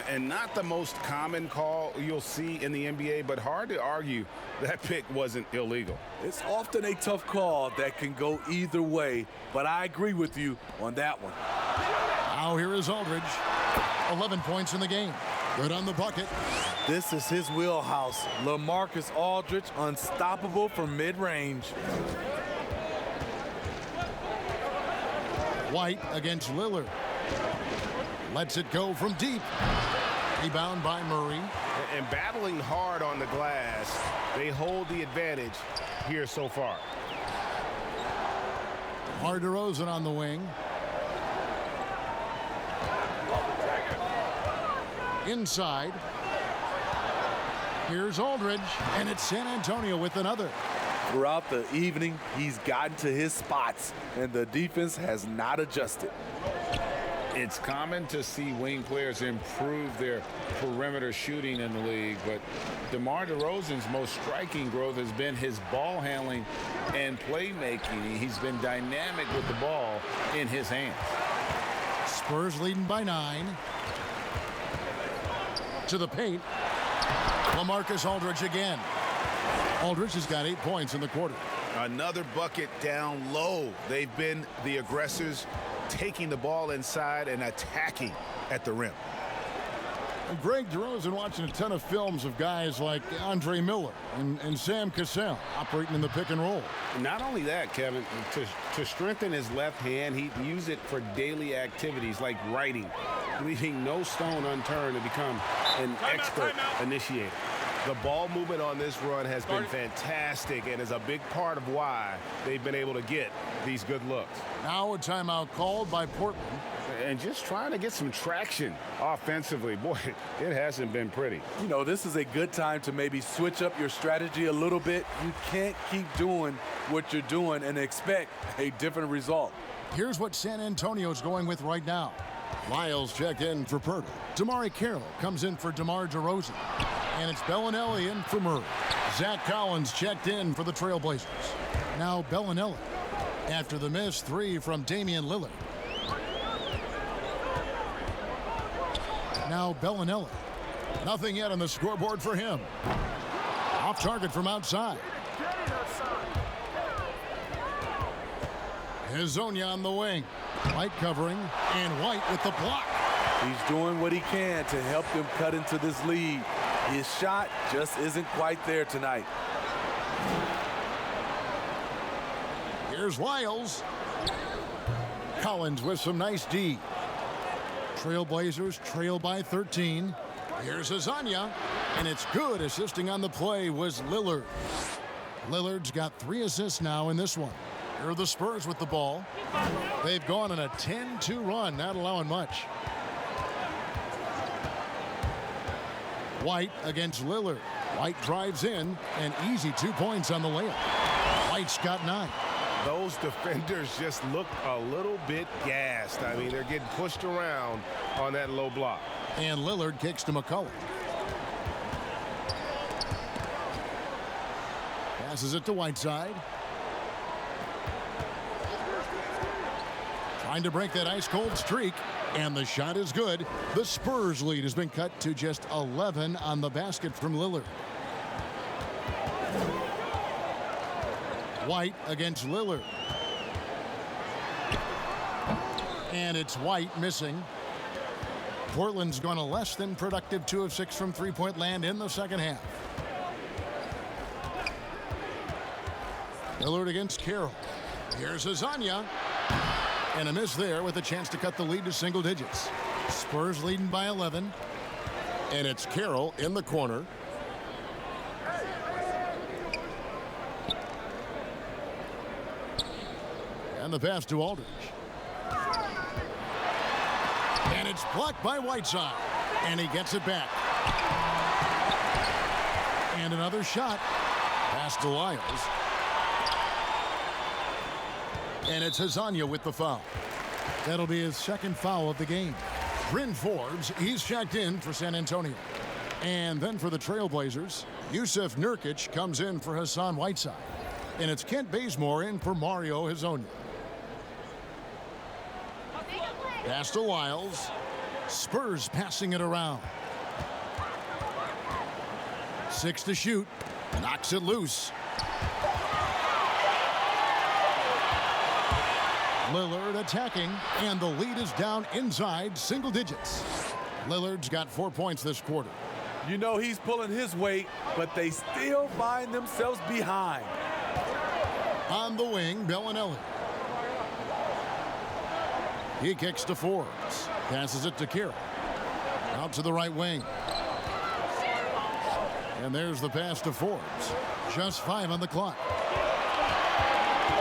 And not the most common call you'll see in the NBA, but hard to argue that pick wasn't illegal. It's often a tough call that can go either way, but I agree with you on that one. Now here is Aldridge. 11 points in the game. Good on the bucket. This is his wheelhouse. LaMarcus Aldridge, unstoppable from mid-range. White against Lillard. Lets it go from deep. Rebound by Murray. And battling hard on the glass, they hold the advantage here so far. DeRozan on the wing. Inside. Here's Aldridge, and it's San Antonio with another. Throughout the evening, he's gotten to his spots, and the defense has not adjusted. It's common to see wing players improve their perimeter shooting in the league, but DeMar DeRozan's most striking growth has been his ball handling and playmaking. He's been dynamic with the ball in his hands. Spurs leading by 9. To the paint. LaMarcus Aldridge again. Aldridge has got 8 points in the quarter. Another bucket down low. They've been the aggressors, taking the ball inside and attacking at the rim. And Greg DeRozan watching a ton of films of guys like Andre Miller and Sam Cassell operating in the pick and roll. Not only that, Kevin, to strengthen his left hand, he used it for daily activities like writing, leaving no stone unturned to become an expert initiator. The ball movement on this run has been fantastic and is a big part of why they've been able to get these good looks. Now a timeout called by Portland. And just trying to get some traction offensively. Boy, it hasn't been pretty. You know, this is a good time to maybe switch up your strategy a little bit. You can't keep doing what you're doing and expect a different result. Here's what San Antonio's going with right now. Lyles checked in for Pirtle. Damari Carroll comes in for DeMar DeRozan. And it's Bellinelli in for Murray. Zach Collins checked in for the Trailblazers. Now Bellinelli after the missed 3 from Damian Lillard. Now Bellinelli. Nothing yet on the scoreboard for him. Off target from outside. Hezonja on the wing. White covering, and White with the block. He's doing what he can to help them cut into this lead. His shot just isn't quite there tonight. Here's Lyles. Collins with some nice D. Trailblazers trail by 13. Here's Hezonja, and it's good. Assisting on the play was Lillard. Lillard's got 3 assists now in this one. Here are the Spurs with the ball. They've gone on a 10-2 run, not allowing much. White against Lillard. White drives in, and easy 2 points on the layup. White's got 9. Those defenders just look a little bit gassed. I mean, they're getting pushed around on that low block. And Lillard kicks to McCollum. Passes it to Whiteside. Trying to break that ice-cold streak, and the shot is good. The Spurs lead has been cut to just 11 on the basket from Lillard. White against Lillard. And it's White missing. Portland's gone a less than productive 2 of 6 from three-point land in the second half. Lillard against Carroll. Here's Hezonja. And a miss there with a chance to cut the lead to single digits. Spurs leading by 11. And it's Carroll in the corner. And the pass to Aldridge. And it's blocked by Whiteside. And he gets it back. And another shot. Pass to Lyles. And it's Hezonja with the foul. That'll be his second foul of the game. Bryn Forbes, he's checked in for San Antonio. And then for the Trailblazers, Yusuf Nurkic comes in for Hassan Whiteside. And it's Kent Bazemore in for Mario Hezonja. Pass to Lyles. Spurs passing it around. 6 to shoot. Knocks it loose. Lillard attacking, and the lead is down inside single digits. Lillard's got 4 points this quarter. You know he's pulling his weight, but they still find themselves behind. On the wing, Bellinelli. He kicks to Forbes. Passes it to Carroll. Out to the right wing. And there's the pass to Forbes. Just 5 on the clock.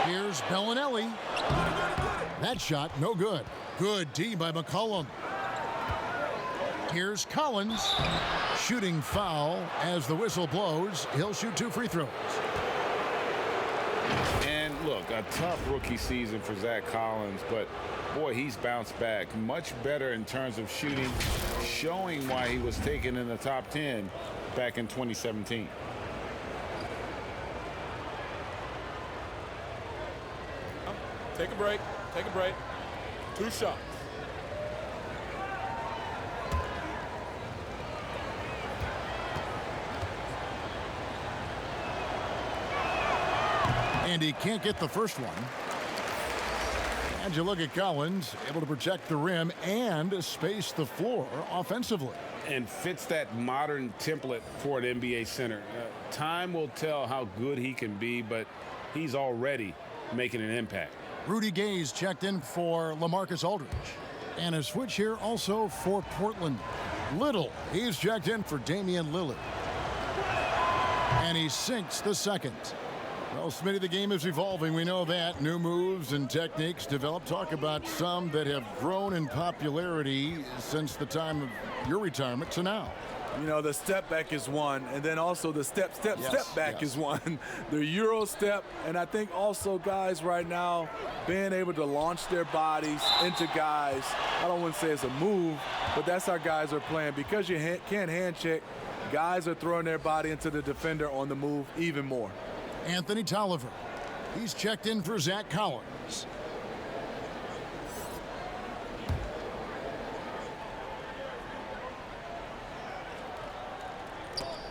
Here's Bellinelli. That shot, no good. Good D by McCollum. Here's Collins. Shooting foul as the whistle blows. He'll shoot 2 free throws. And look, a tough rookie season for Zach Collins, but boy, he's bounced back much better in terms of shooting, showing why he was taken in the top 10 back in 2017. Take a break. Take a break. 2 shots. And he can't get the first one. And you look at Collins, able to protect the rim and space the floor offensively. And fits that modern template for an NBA center. Time will tell how good he can be, but he's already making an impact. Rudy Gay's checked in for LaMarcus Aldridge. And a switch here also for Portland. Little, he's checked in for Damian Lillard. And he sinks the second. Well, Smitty, the game is evolving. We know that. New moves and techniques developed. Talk about some that have grown in popularity since the time of your retirement to now. You know, the step back is one, and then also the step back is one. The Euro step, and I think also guys right now being able to launch their bodies into guys. I don't want to say it's a move, but that's how guys are playing. Because you can't hand check, guys are throwing their body into the defender on the move even more. Anthony Tolliver. He's checked in for Zach Collins.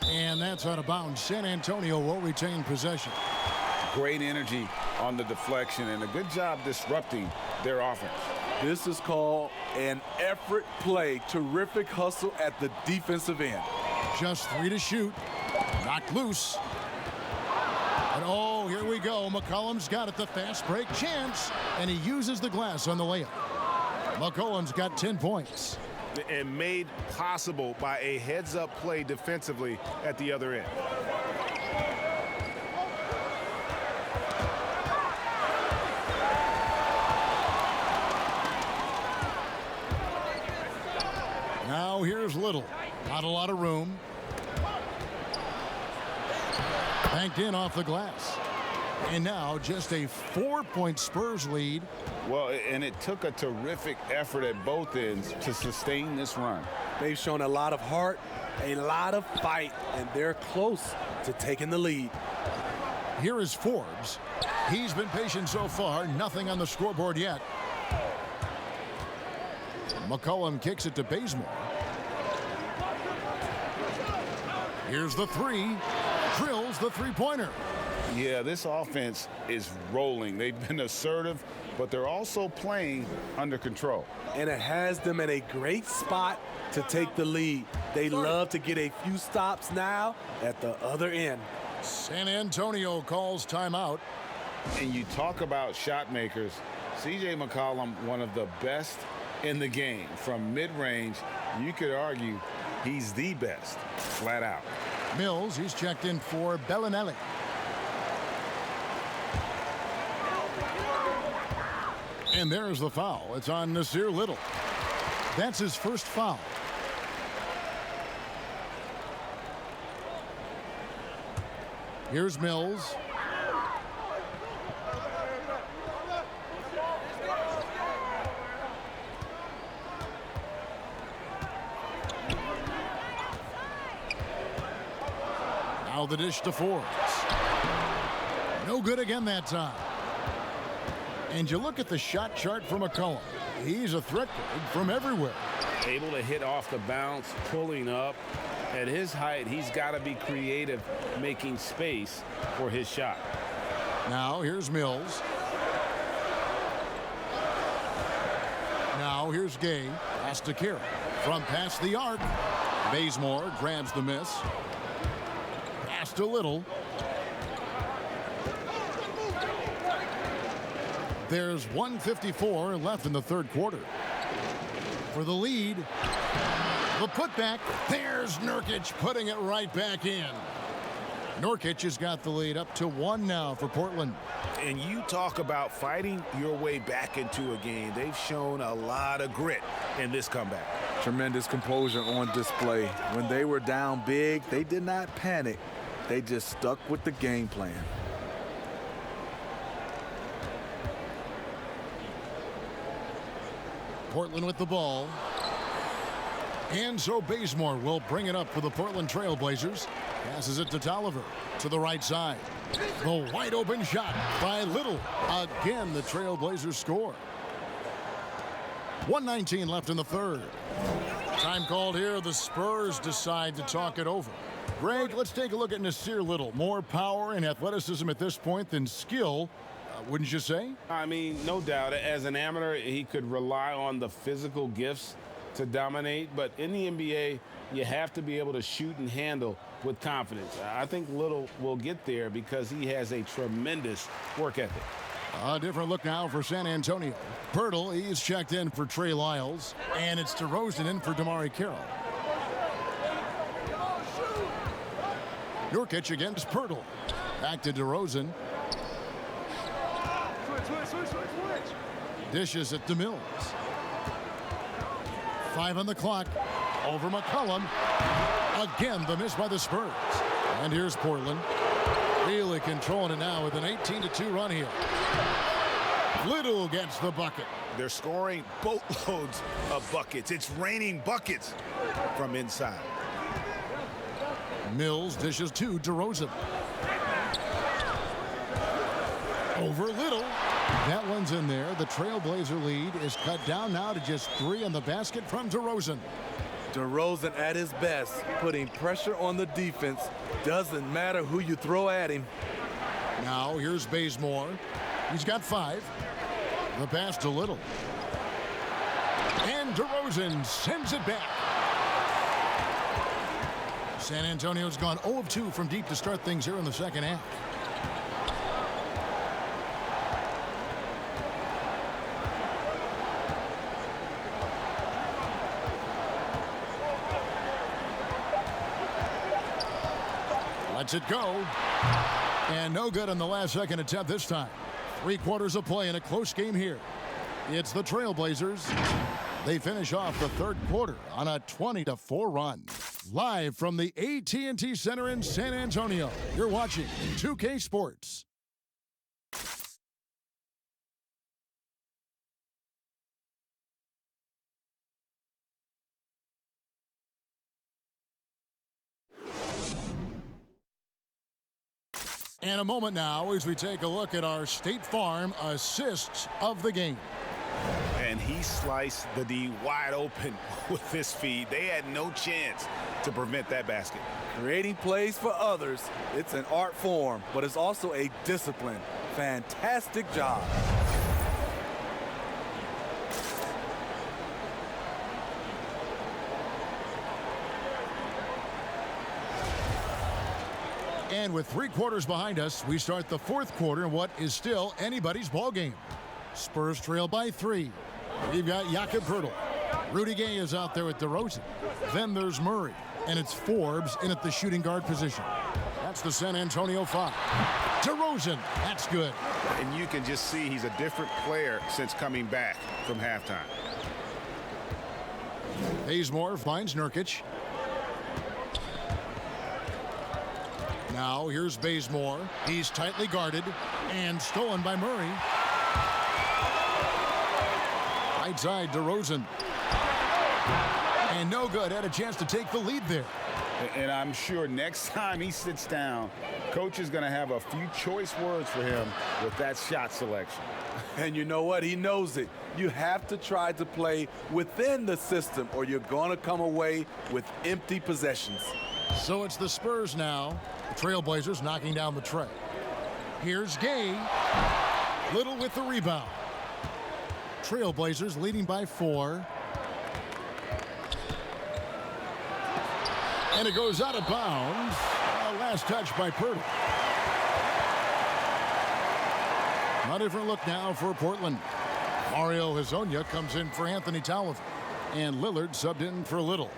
And that's out of bounds. San Antonio will retain possession. Great energy on the deflection and a good job disrupting their offense. This is called an effort play. Terrific hustle at the defensive end. Just 3 to shoot. Knocked loose. And oh, here we go. McCollum's got it. The fast break chance. And he uses the glass on the layup. McCollum's got 10 points. And made possible by a heads-up play defensively at the other end. Now here's Little. Not a lot of room. Banked in off the glass. And now just a 4-point Spurs lead. Well, and it took a terrific effort at both ends to sustain this run. They've shown a lot of heart, a lot of fight, and they're close to taking the lead. Here is Forbes. He's been patient so far. Nothing on the scoreboard yet. McCollum kicks it to Bazemore. Here's the 3. Drills the 3-pointer. Yeah, this offense is rolling. They've been assertive, but they're also playing under control. And it has them in a great spot to take the lead. They love to get a few stops now at the other end. San Antonio calls timeout. And you talk about shot makers. C.J. McCollum, one of the best in the game. From mid-range, you could argue he's the best, flat out. Mills, he's checked in for Bellinelli. And there's the foul. It's on Nasir Little. That's his first foul. Here's Mills. Now the dish to Forbes. No good again that time. And you look at the shot chart for McCollum. He's a threat from everywhere. Able to hit off the bounce, pulling up. At his height, he's got to be creative, making space for his shot. Now here's Mills. Now here's Gay. Has to carry from past the arc. Bazemore grabs the miss. Pass to Little. There's 1:54 left in the third quarter. For the lead, the putback. There's Nurkic putting it right back in. Nurkic has got the lead up to 1 now for Portland. And you talk about fighting your way back into a game. They've shown a lot of grit in this comeback. Tremendous composure on display. When they were down big, they did not panic. They just stuck with the game plan. Portland with the ball. And so Bazemore will bring it up for the Portland Trail Blazers. Passes it to Tolliver to the right side. The wide open shot by Little. Again, the Trail Blazers score. 1:19 left in the third. Time called here. The Spurs decide to talk it over. Greg, let's take a look at Nasir Little. More power and athleticism at this point than skill. Wouldn't you say? I mean, no doubt. As an amateur, he could rely on the physical gifts to dominate. But in the NBA, you have to be able to shoot and handle with confidence. I think Little will get there because he has a tremendous work ethic. A different look now for San Antonio. Pirtle, he's checked in for Trey Lyles. And it's DeRozan in for Damari Carroll. Nurkic against Pirtle. Back to DeRozan. Dishes it to Mills. 5 on the clock. Over McCollum. Again, the miss by the Spurs. And here's Portland. Really controlling it now with an 18-2 run here. Little gets the bucket. They're scoring boatloads of buckets. It's raining buckets from inside. Mills dishes to DeRozan. Over Little. That one's in there. The Trailblazer lead is cut down now to just 3 on the basket from DeRozan. DeRozan at his best, putting pressure on the defense. Doesn't matter who you throw at him. Now here's Bazemore. He's got 5. The pass to Little. And DeRozan sends it back. San Antonio's gone 0 of 2 from deep to start things here in the second half. Lets it go. And no good on the last second attempt this time. 3 quarters of play in a close game here. It's the Trailblazers. They finish off the third quarter on a 20-4 run. Live from the AT&T Center in San Antonio, you're watching 2K Sports. And a moment now as we take a look at our State Farm assists of the game. And he sliced the D wide open with this feed. They had no chance to prevent that basket. Creating plays for others, it's an art form, but it's also a discipline. Fantastic job. And with 3 quarters behind us, we start the fourth quarter in what is still anybody's ball game. Spurs trail by 3. We've got Jakob Poeltl. Rudy Gay is out there with DeRozan. Then there's Murray. And it's Forbes in at the shooting guard position. That's the San Antonio 5. DeRozan, that's good. And you can just see he's a different player since coming back from halftime. Bazemore finds Nurkic. Now here's Bazemore. He's tightly guarded and stolen by Murray. Right side, DeRozan. And no good. Had a chance to take the lead there. And I'm sure next time he sits down, coach is going to have a few choice words for him with that shot selection. And you know what? He knows it. You have to try to play within the system or you're going to come away with empty possessions. So it's the Spurs now. The Trailblazers knocking down the tray. Here's Gay. Little with the rebound. Trailblazers leading by 4. And it goes out of bounds. Last touch by Poeltl. A different look now for Portland. Mario Hezonja comes in for Anthony Tolliver. And Lillard subbed in for Little.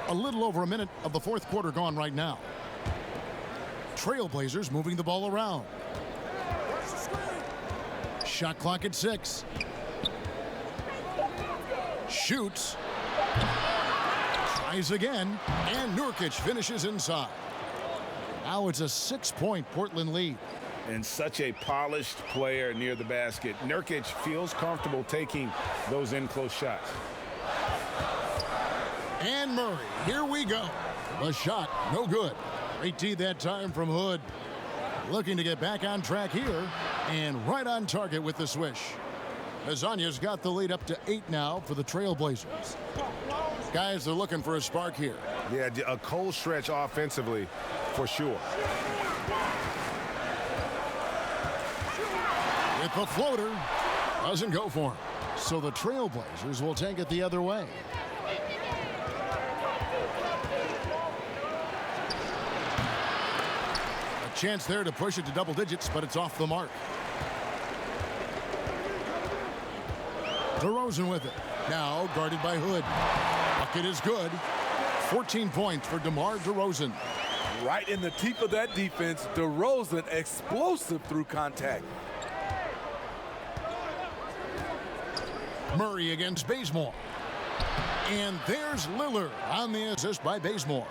A little over a minute of the fourth quarter gone right now. Trailblazers moving the ball around. Shot clock at 6. Shoots. Tries again. And Nurkic finishes inside. Now it's a 6-point Portland lead. And such a polished player near the basket. Nurkic feels comfortable taking those in-close shots. And Murray, here we go. The shot, no good. Great tee that time from Hood. Looking to get back on track here. And right on target with the swish. Hezonja's got the lead up to 8 now for the Trailblazers. Guys, they're looking for a spark here. Yeah, a cold stretch offensively, for sure. With the floater, doesn't go for him. So the Trailblazers will take it the other way. A chance there to push it to double digits, but it's off the mark. DeRozan with it. Now guarded by Hood. Bucket is good. 14 points for DeMar DeRozan. Right in the teeth of that defense, DeRozan explosive through contact. Murray against Bazemore. And there's Lillard on the assist by Bazemore.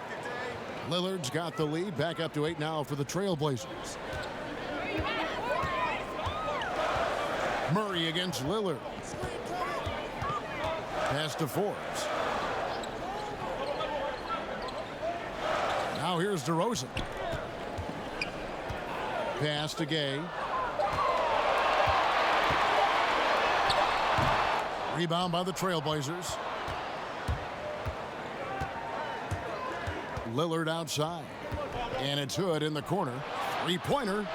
Lillard's got the lead, back up to 8 now for the Trailblazers. Murray against Lillard. Pass to Forbes. Now here's DeRozan. Pass to Gay. Rebound by the Trailblazers. Lillard outside. And it's Hood in the corner. Three-pointer.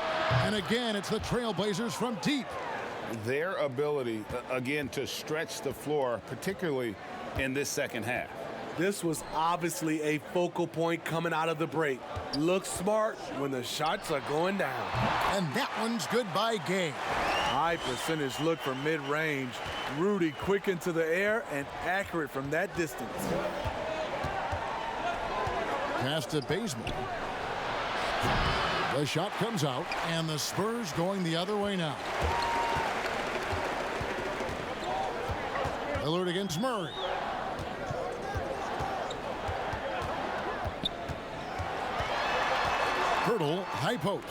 And again, it's the Trailblazers from deep. Their ability, again, to stretch the floor, particularly in this second half. This was obviously a focal point coming out of the break. Look smart when the shots are going down. And that one's good by Gay. High percentage look for mid-range. Rudy quick into the air and accurate from that distance. Pass to Bazemore. The shot comes out, and the Spurs going the other way now. Lillard against Murray. Poeltl, high post.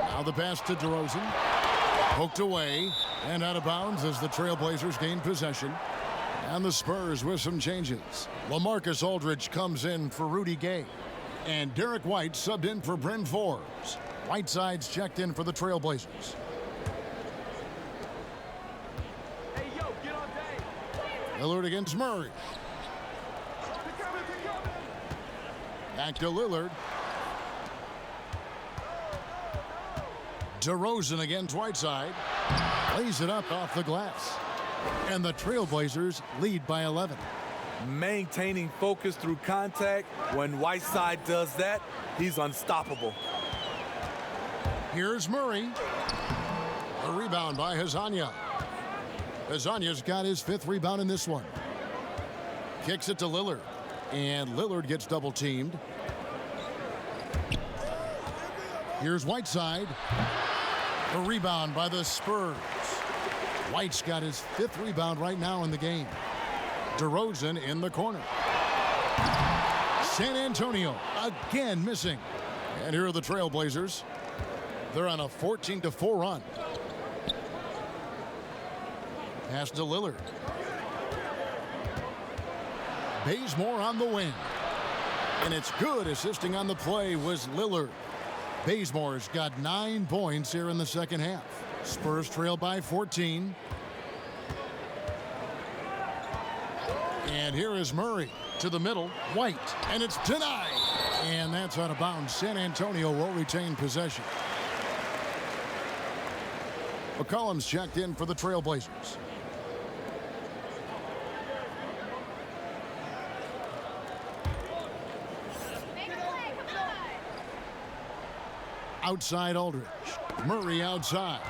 Now the pass to DeRozan. Poked away and out of bounds as the Trailblazers gain possession. And the Spurs with some changes. LaMarcus Aldridge comes in for Rudy Gay. And Derek White subbed in for Bryn Forbes. Whiteside's checked in for the Trailblazers. Lillard against Murray. Back to Lillard. DeRozan against Whiteside. Lays it up off the glass. And the Trailblazers lead by 11. Maintaining focus through contact. When Whiteside does that, he's unstoppable. Here's Murray. A rebound by Hezonja. Hezonja's got his 5th rebound in this one. Kicks it to Lillard. And Lillard gets double teamed. Here's Whiteside. A rebound by the Spurs. White's got his 5th rebound right now in the game. DeRozan in the corner. San Antonio again missing. And here are the Trailblazers. They're on a 14-4 run. Pass to Lillard. Bazemore on the wing. And it's good. Assisting on the play was Lillard. Bazemore's got 9 points here in the second half. Spurs trail by 14. And here is Murray to the middle. White. And it's denied. And that's out of bounds. San Antonio will retain possession. McCollum's checked in for the Trailblazers. Outside Aldridge. Murray outside.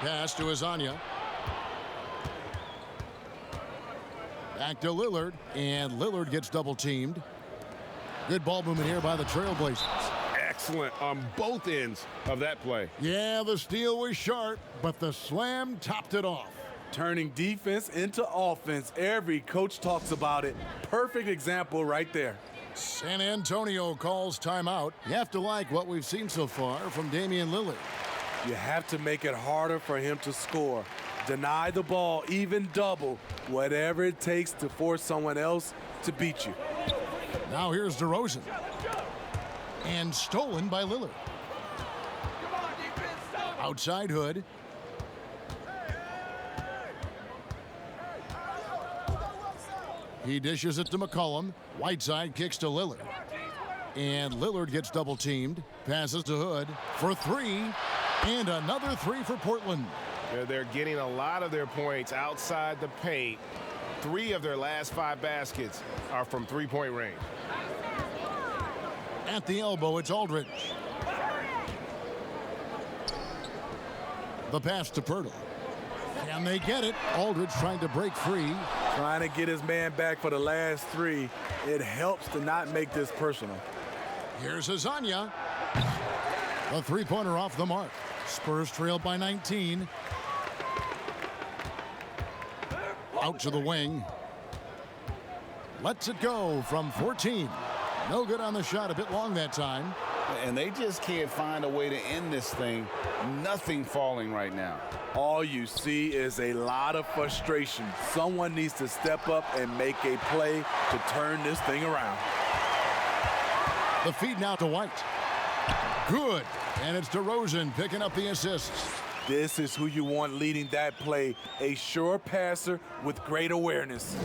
Pass to Hezonja. Back to Lillard. And Lillard gets double teamed. Good ball movement here by the Trailblazers. Excellent on both ends of that play. Yeah, the steal was sharp, but the slam topped it off. Turning defense into offense. Every coach talks about it. Perfect example right there. San Antonio calls timeout. You have to like what we've seen so far from Damian Lillard. You have to make it harder for him to score. Deny the ball, even double, whatever it takes to force someone else to beat you. Now here's DeRozan. And stolen by Lillard. Outside Hood. He dishes it to McCollum. Whiteside kicks to Lillard. And Lillard gets double teamed. Passes to Hood for 3. And another 3 for Portland. They're getting a lot of their points outside the paint. 3 of their last 5 baskets are from three-point range. At the elbow, it's Aldridge. The pass to Pirtle. Can they get it? Aldridge trying to break free. Trying to get his man back for the last 3. It helps to not make this personal. Here's Hezonja. A three-pointer off the mark. Spurs trail by 19. Out to the wing. Lets it go from 14. No good on the shot. A bit long that time. And they just can't find a way to end this thing. Nothing falling right now. All you see is a lot of frustration. Someone needs to step up and make a play to turn this thing around. The feed now to White. Good. And it's DeRozan picking up the assists. This is who you want leading that play. A sure passer with great awareness.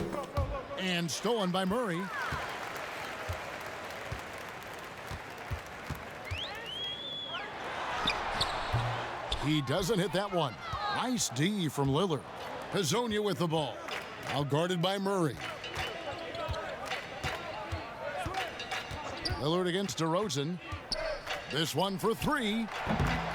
And stolen by Murray. He doesn't hit that one. Nice D from Lillard. Hezonja with the ball. Now guarded by Murray. Lillard against DeRozan. This one for 3.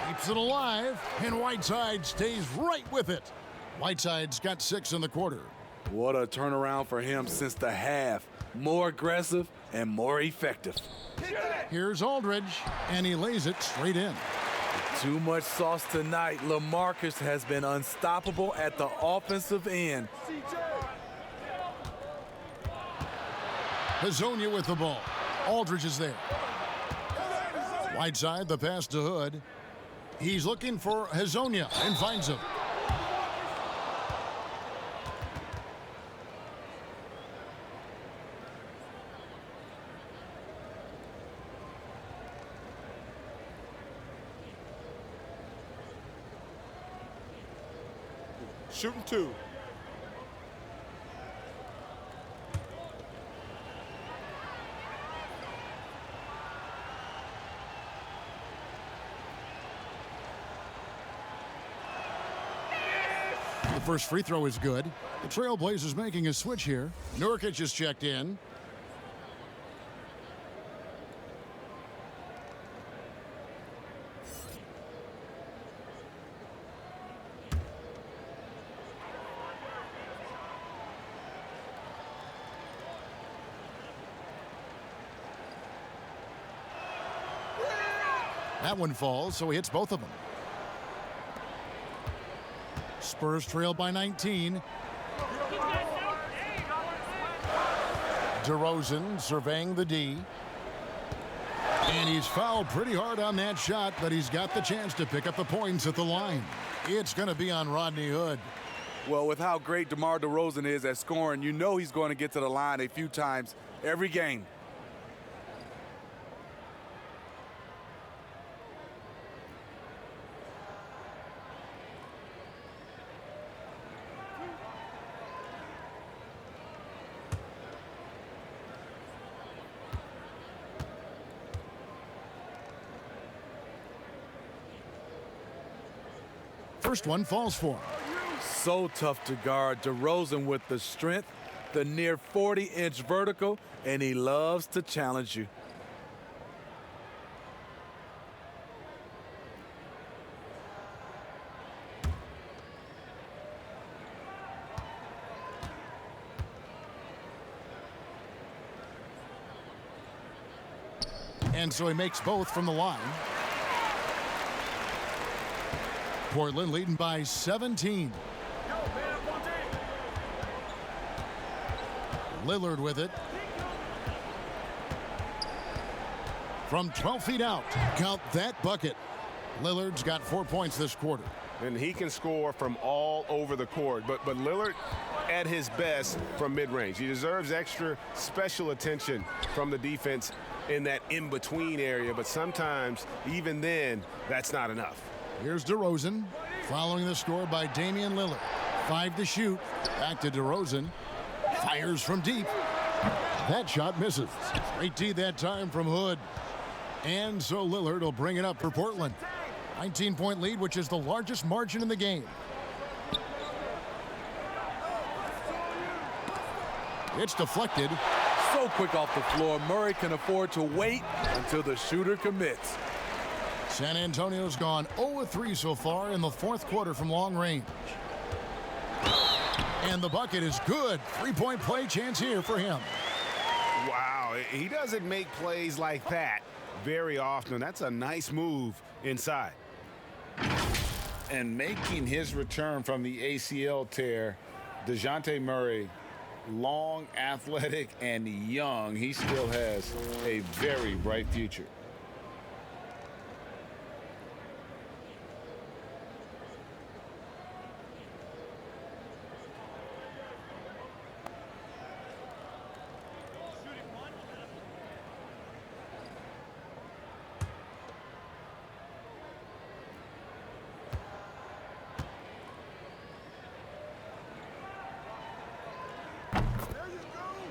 Keeps it alive. And Whiteside stays right with it. Whiteside's got 6 in the quarter. What a turnaround for him since the half. More aggressive and more effective. Here's Aldridge. And he lays it straight in. Too much sauce tonight. LaMarcus has been unstoppable at the offensive end. Hezonja with the ball. Aldridge is there. Whiteside, the pass to Hood. He's looking for Hezonja and finds him. Shooting 2. First free throw is good. The Trailblazers making a switch here. Nurkic is checked in. That one falls, so he hits both of them. Spurs trail by 19. DeRozan surveying the D. And he's fouled pretty hard on that shot, but he's got the chance to pick up the points at the line. It's going to be on Rodney Hood. Well, with how great DeMar DeRozan is at scoring, you know he's going to get to the line a few times every game. First one falls for him. So tough to guard. DeRozan with the strength, the near 40-inch vertical, and he loves to challenge you. And so he makes both from the line. Portland leading by 17. Lillard with it. From 12 feet out. Count that bucket. Lillard's got 4 points this quarter. And he can score from all over the court. But Lillard at his best from mid-range. He deserves extra special attention from the defense in that in-between area. But sometimes, even then, that's not enough. Here's DeRozan, following the score by Damian Lillard. 5 to shoot. Back to DeRozan. Fires from deep. That shot misses. Great D that time from Hood. And so Lillard will bring it up for Portland. 19-point lead, which is the largest margin in the game. It's deflected. So quick off the floor, Murray can afford to wait until the shooter commits. San Antonio's gone 0-3 so far in the fourth quarter from long range. And the bucket is good. 3-point play chance here for him. Wow, he doesn't make plays like that very often. That's a nice move inside. And making his return from the ACL tear, DeJounte Murray, long, athletic, and young, he still has a very bright future.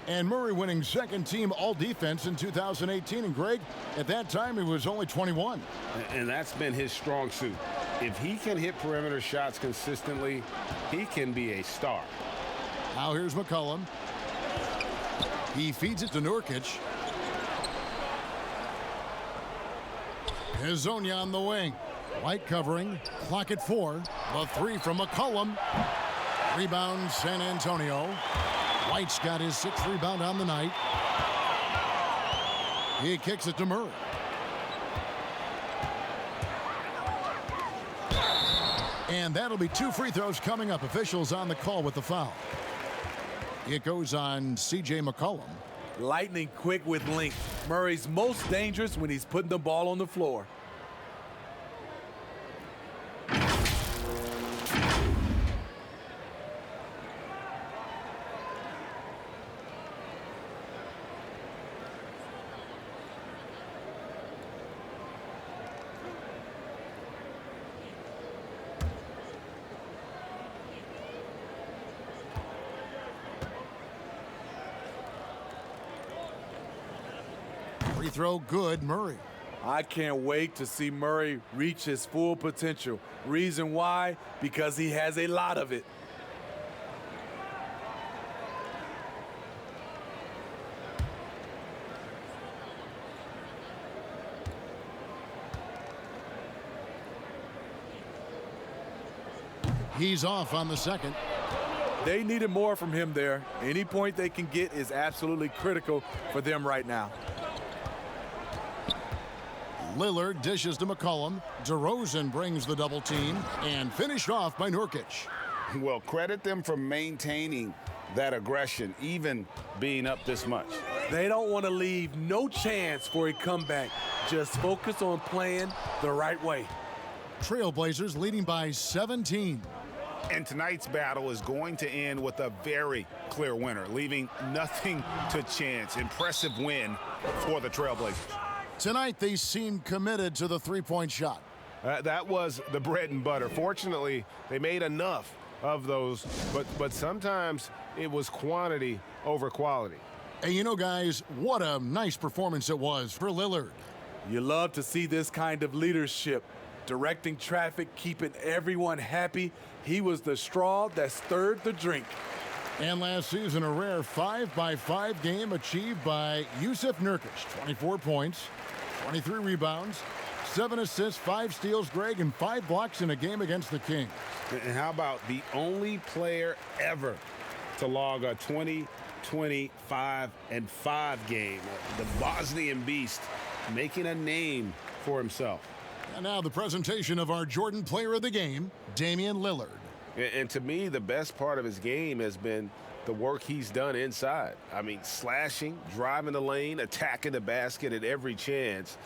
And Murray winning second team all defense in 2018. And Greg, at that time, he was only 21. And that's been his strong suit. If he can hit perimeter shots consistently, he can be a star. Now here's McCollum. He feeds it to Nurkic. Hezonja on the wing. White covering. Clock at 4. The 3 from McCollum. Rebound San Antonio. White's got his 6th rebound on the night. He kicks it to Murray. And that'll be 2 free throws coming up. Officials on the call with the foul. It goes on C.J. McCollum. Lightning quick with length. Murray's most dangerous when he's putting the ball on the floor. Free throw good, Murray. I can't wait to see Murray reach his full potential. Reason why? Because he has a lot of it. He's off on the second. They needed more from him there. Any point they can get is absolutely critical for them right now. Lillard dishes to McCollum. DeRozan brings the double team and finished off by Nurkic. Well, credit them for maintaining that aggression, even being up this much. They don't want to leave no chance for a comeback. Just focus on playing the right way. Trailblazers leading by 17. And tonight's battle is going to end with a very clear winner, leaving nothing to chance. Impressive win for the Trailblazers. Tonight, they seem committed to the three-point shot. That was the bread and butter. Fortunately, they made enough of those, but sometimes it was quantity over quality. And you know, guys, what a nice performance it was for Lillard. You love to see this kind of leadership, directing traffic, keeping everyone happy. He was the straw that stirred the drink. And last season, a rare 5-by-5 game achieved by Yusuf Nurkic. 24 points, 23 rebounds, 7 assists, 5 steals, Greg, and 5 blocks in a game against the Kings. And how about the only player ever to log a 20-25-5 game, the Bosnian Beast, making a name for himself. And now the presentation of our Jordan Player of the Game, Damian Lillard. And to me, the best part of his game has been the work he's done inside. I mean, slashing, driving the lane, attacking the basket at every chance.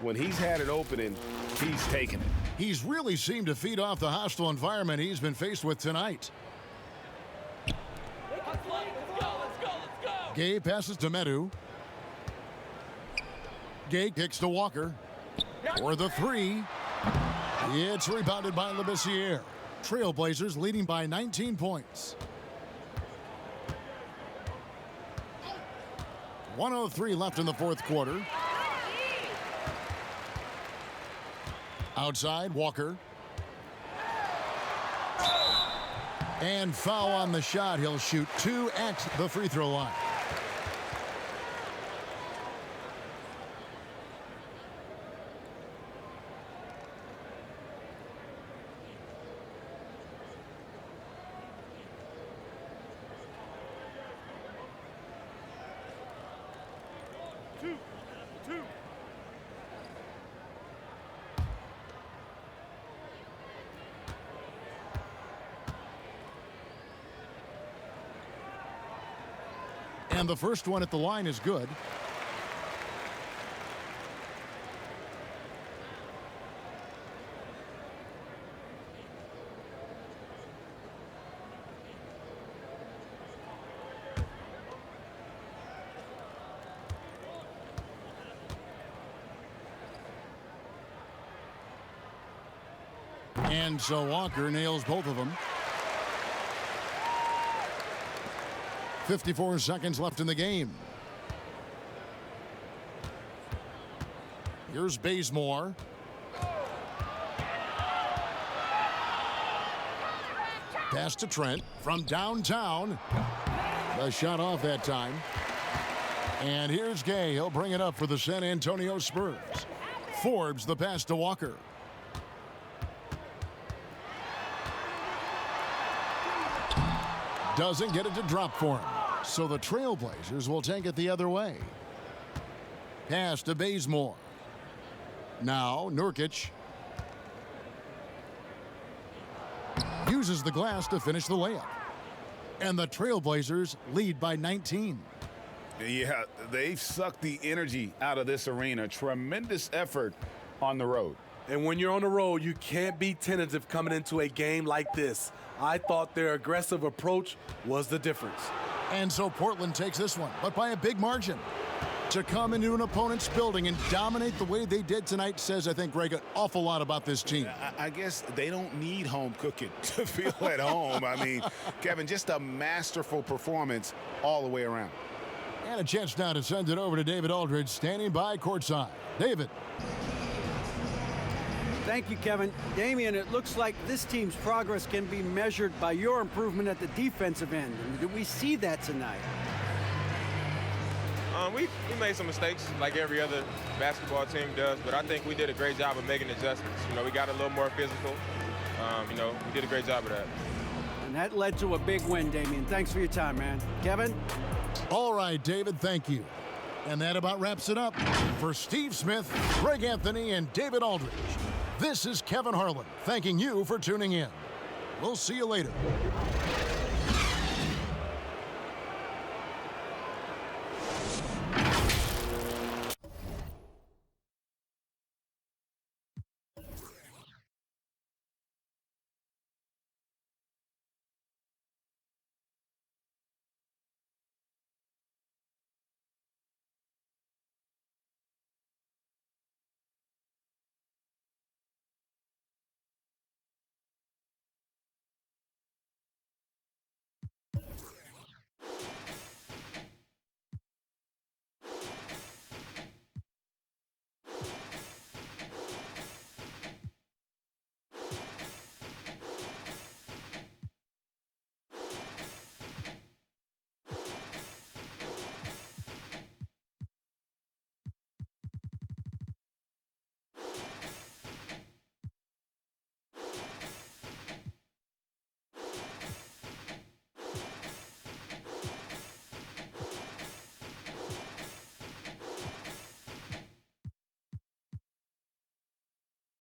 When he's had an opening, he's taken it. He's really seemed to feed off the hostile environment he's been faced with tonight. Let's go. Gay passes to Medu. Gay kicks to Walker. For the three. It's rebounded by Labissiere. Trailblazers leading by 19 points. 1:03 left in the fourth quarter. Outside, Walker. And foul on the shot. He'll shoot 2 at the free throw line. And the first one at the line is good. And so Walker nails both of them. 54 seconds left in the game. Here's Bazemore. Pass to Trent from downtown. The shot off that time. And here's Gay. He'll bring it up for the San Antonio Spurs. Forbes the pass to Walker. Doesn't get it to drop for him. So the Trailblazers will take it the other way. Pass to Bazemore. Now Nurkic uses the glass to finish the layup. And the Trailblazers lead by 19. Yeah, they've sucked the energy out of this arena. Tremendous effort on the road. And when you're on the road, you can't be tentative coming into a game like this. I thought their aggressive approach was the difference. And so Portland takes this one, but by a big margin. To come into an opponent's building and dominate the way they did tonight says, I think, Greg, an awful lot about this team. I guess they don't need home cooking to feel at home. I mean, Kevin, just a masterful performance all the way around. And a chance now to send it over to David Aldridge, standing by courtside. David. Thank you, Kevin. Damian, it looks like this team's progress can be measured by your improvement at the defensive end. Did we see that tonight? We made some mistakes like every other basketball team does, but I think we did a great job of making adjustments. You know, we got a little more physical, we did a great job of that. And that led to a big win, Damian. Thanks for your time, man. Kevin? All right, David, thank you. And that about wraps it up. For Steve Smith, Greg Anthony, and David Aldridge, this is Kevin Harlan thanking you for tuning in. We'll see you later.